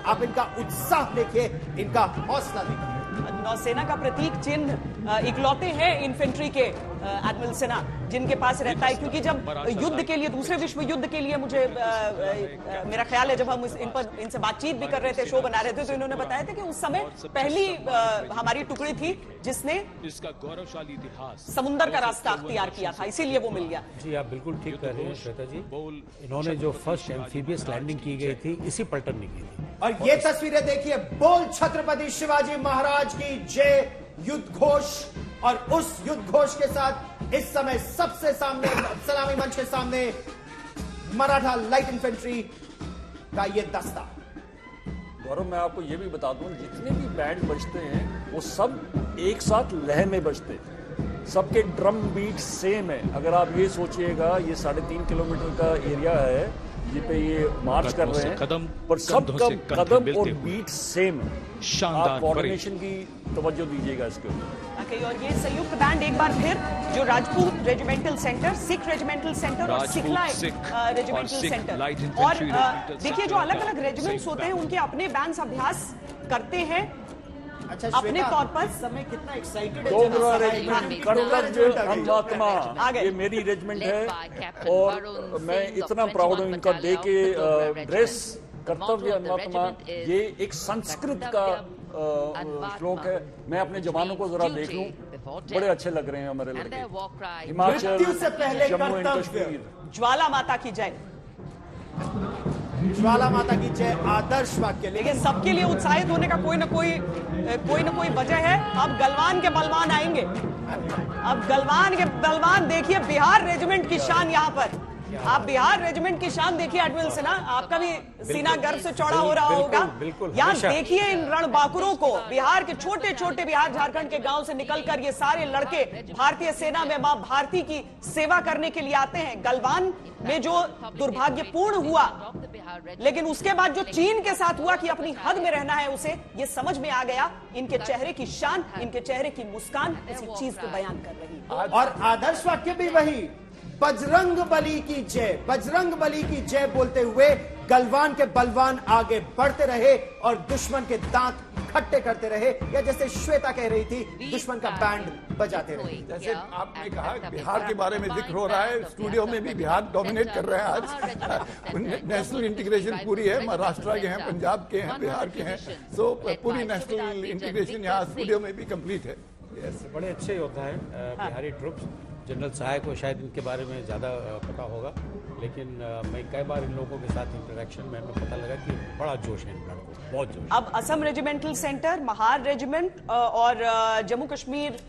आप इनका उत्साह देखिए, इनका हौसला देखिए। नौसेना का प्रतीक चिन्ह इकलौते हैं इन्फेंट्री के एडमिरल सिन्हा जिनके पास रहता है, क्योंकि जब युद्ध के लिए, दूसरे विश्व युद्ध के लिए, मुझे मेरा ख्याल है जब हम इनसे बातचीत भी कर रहे थे, शो बना रहे थे, तो इन्होंने बताया था कि उस समय पहली हमारी टुकड़ी थी जिसने इसका गौरवशाली इतिहास समुद्र का रास्ता अख्तियार किया था, इसीलिए वो मिल गया। जी आप बिल्कुल ठीक कह रहे हैं श्वेता जी। इन्होंने जो फर्स्ट एम्फीबियस लैंडिंग की गई थी इसी पलटन ने की थी। और ये तस्वीरें देखिए, बोल छत्रपति शिवाजी महाराज की जय युद्ध घोष। और उस युद्ध घोष के साथ इस समय सबसे सामने सलामी मंच के सामने मराठा लाइट इन्फेंट्री का ये दस्ता। गौरव, मैं आपको ये भी बता दूं, जितने भी बैंड बजते हैं वो सब एक साथ लय में बजते हैं, सबके ड्रम बीट सेम है। अगर आप ये सोचिएगा, ये 3.5 किलोमीटर का एरिया है जिस पे ये मार्च कर रहे हैं, पर सबका कदम और बीट सेम है। आप कोऑर्डिनेशन की तवज्जो दीजिएगा इसके ऊपर। और ये संयुक्त बैंड एक बार फिर जो Rajput regimental centre, Sikh regimental centre और सिखला रेजिमेंटल सेंटर, और देखिए जो अलग अलग रेजिमेंट्स होते हैं उनके अपने बैंड्स अभ्यास करते हैं। अच्छा, अपने तौर पर समय कितना एक्साइटेड है। ये मेरी रेजिमेंट है और मैं इतना प्राउड हूँ इनका दे के ड्रेस कर्तव्य अन्नात्मा। ये एक संस्कृत का श्लोक है। मैं अपने जवानों को जरा देख लूं, बड़े अच्छे लग रहे हैं हमारे लड़के। हिमाचल, से पहले जम्मू एंड कश्मीर। ज्वाला माता की जय, ज्वाला माता की जय आदर्श वाक्य। लेकिन सबके लिए उत्साहित होने का कोई ना कोई वजह है। अब गलवान के बलवान आएंगे। अब गलवान के बलवान देखिए, बिहार रेजिमेंट की शान यहाँ पर आप बिहार रेजिमेंट की शान देखिए एडमिरल सिन्हा, आपका भी सीना गर्व से चौड़ा हो रहा होगा। यहाँ देखिए इन रणबांकुरों को, बिहार के छोटे छोटे, बिहार झारखंड के गांव से निकलकर ये सारे लड़के भारतीय सेना में मां भारती की सेवा करने के लिए आते हैं। गलवान में जो दुर्भाग्यपूर्ण हुआ, लेकिन उसके बाद जो चीन के साथ हुआ कि अपनी हद में रहना है, उसे ये समझ में आ गया। इनके चेहरे की शान, इनके चेहरे की मुस्कान इसी चीज को बयान कर रही है। और आदर्श वाक्य भी वही, बजरंग बली की जय, बजरंग बली की जय बोलते हुए गलवान के बलवान आगे बढ़ते रहे और दुश्मन के दांत खट्टे करते रहे, या जैसे श्वेता कह रही थी, दुश्मन का बैंड बजाते रहे। जैसे आपने कहा बिहार के बारे में जिक्र हो रहा है, स्टूडियो में भी बिहार डोमिनेट कर रहे हैं आज। नेशनल इंटीग्रेशन पूरी है, महाराष्ट्र के हैं, पंजाब के हैं, बिहार के हैं, सो पूरी नेशनल इंटीग्रेशन यहाँ स्टूडियो में भी कंप्लीट है। बड़े अच्छे होता है बिहारी ट्रुप्स। जनरल सहाय को शायद इनके बारे में ज़्यादा पता होगा, लेकिन मैं कई बार इन लोगों के साथ इंटरेक्शन में हमें पता लगा कि बड़ा जोश है इन लड़कों को, बहुत जोश। अब Assam regimental centre, Mahar regiment और Jammu Kashmir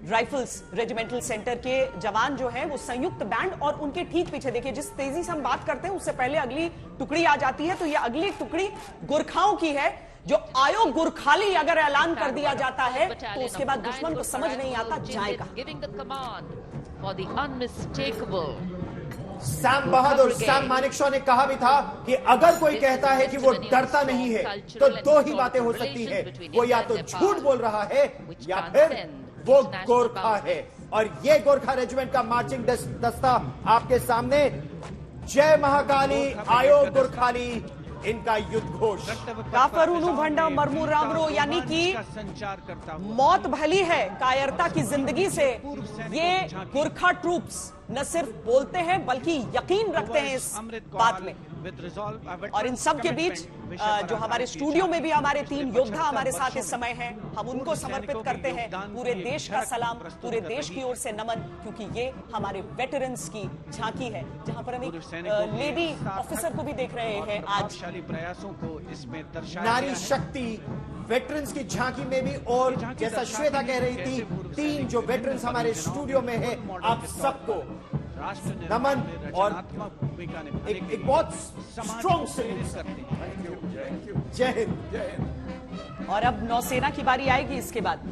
rifles regimental centre के जवान जो हैं वो संयुक्त बैंड, और उनके ठीक पीछे देखिए, जिस तेजी से हम बात करते हैं उससे पहले अगली टुकड़ी आ जाती है। तो ये अगली टुकड़ी गोरखाओं की है, जो आयोग गुरखाली अगर ऐलान कर दिया जाता है तो उसके बाद दुश्मन को समझ नहीं आता जाएगा। सैम बहादुर, सैम मानेकशॉ ने कहा भी था कि अगर कोई कहता है कि वो डरता नहीं है तो दो ही बातें हो सकती है, वो या तो झूठ बोल रहा है या फिर वो गोरखा है। और ये गोरखा रेजिमेंट का मार्चिंग दस्ता आपके सामने, जय महाकाली, आयोग गुरखाली, इनका युद्ध घोष। काफरूनु भंडा मरमू रामरो, यानी कि मौत भली है कायरता की जिंदगी से। ये गोरखा ट्रूप्स न सिर्फ बोलते हैं बल्कि यकीन रखते हैं इस बात में। और इन सब के बीच जो हमारे स्टूडियो में भी हमारे 3 योद्धा हमारे साथ इस समय हैं, हम उनको समर्पित करते हैं पूरे देश का सलाम, पूरे देश की ओर से नमन, क्योंकि ये हमारे वेटरन्स की झांकी है, जहां पर हम एक लेडी ऑफिसर को भी देख रहे हैं आज। प्रयासों को इसमें नारी शक्ति वेटरन्स की झांकी में भी, और जैसा श्वेता कह रही थी, 3 जो वेटरन्स हमारे स्टूडियो में है, आप सबको नमन और एक बहुत स्ट्रॉन्ग सल्यूट। जय हिंद। और अब नौसेना की बारी आएगी इसके बाद।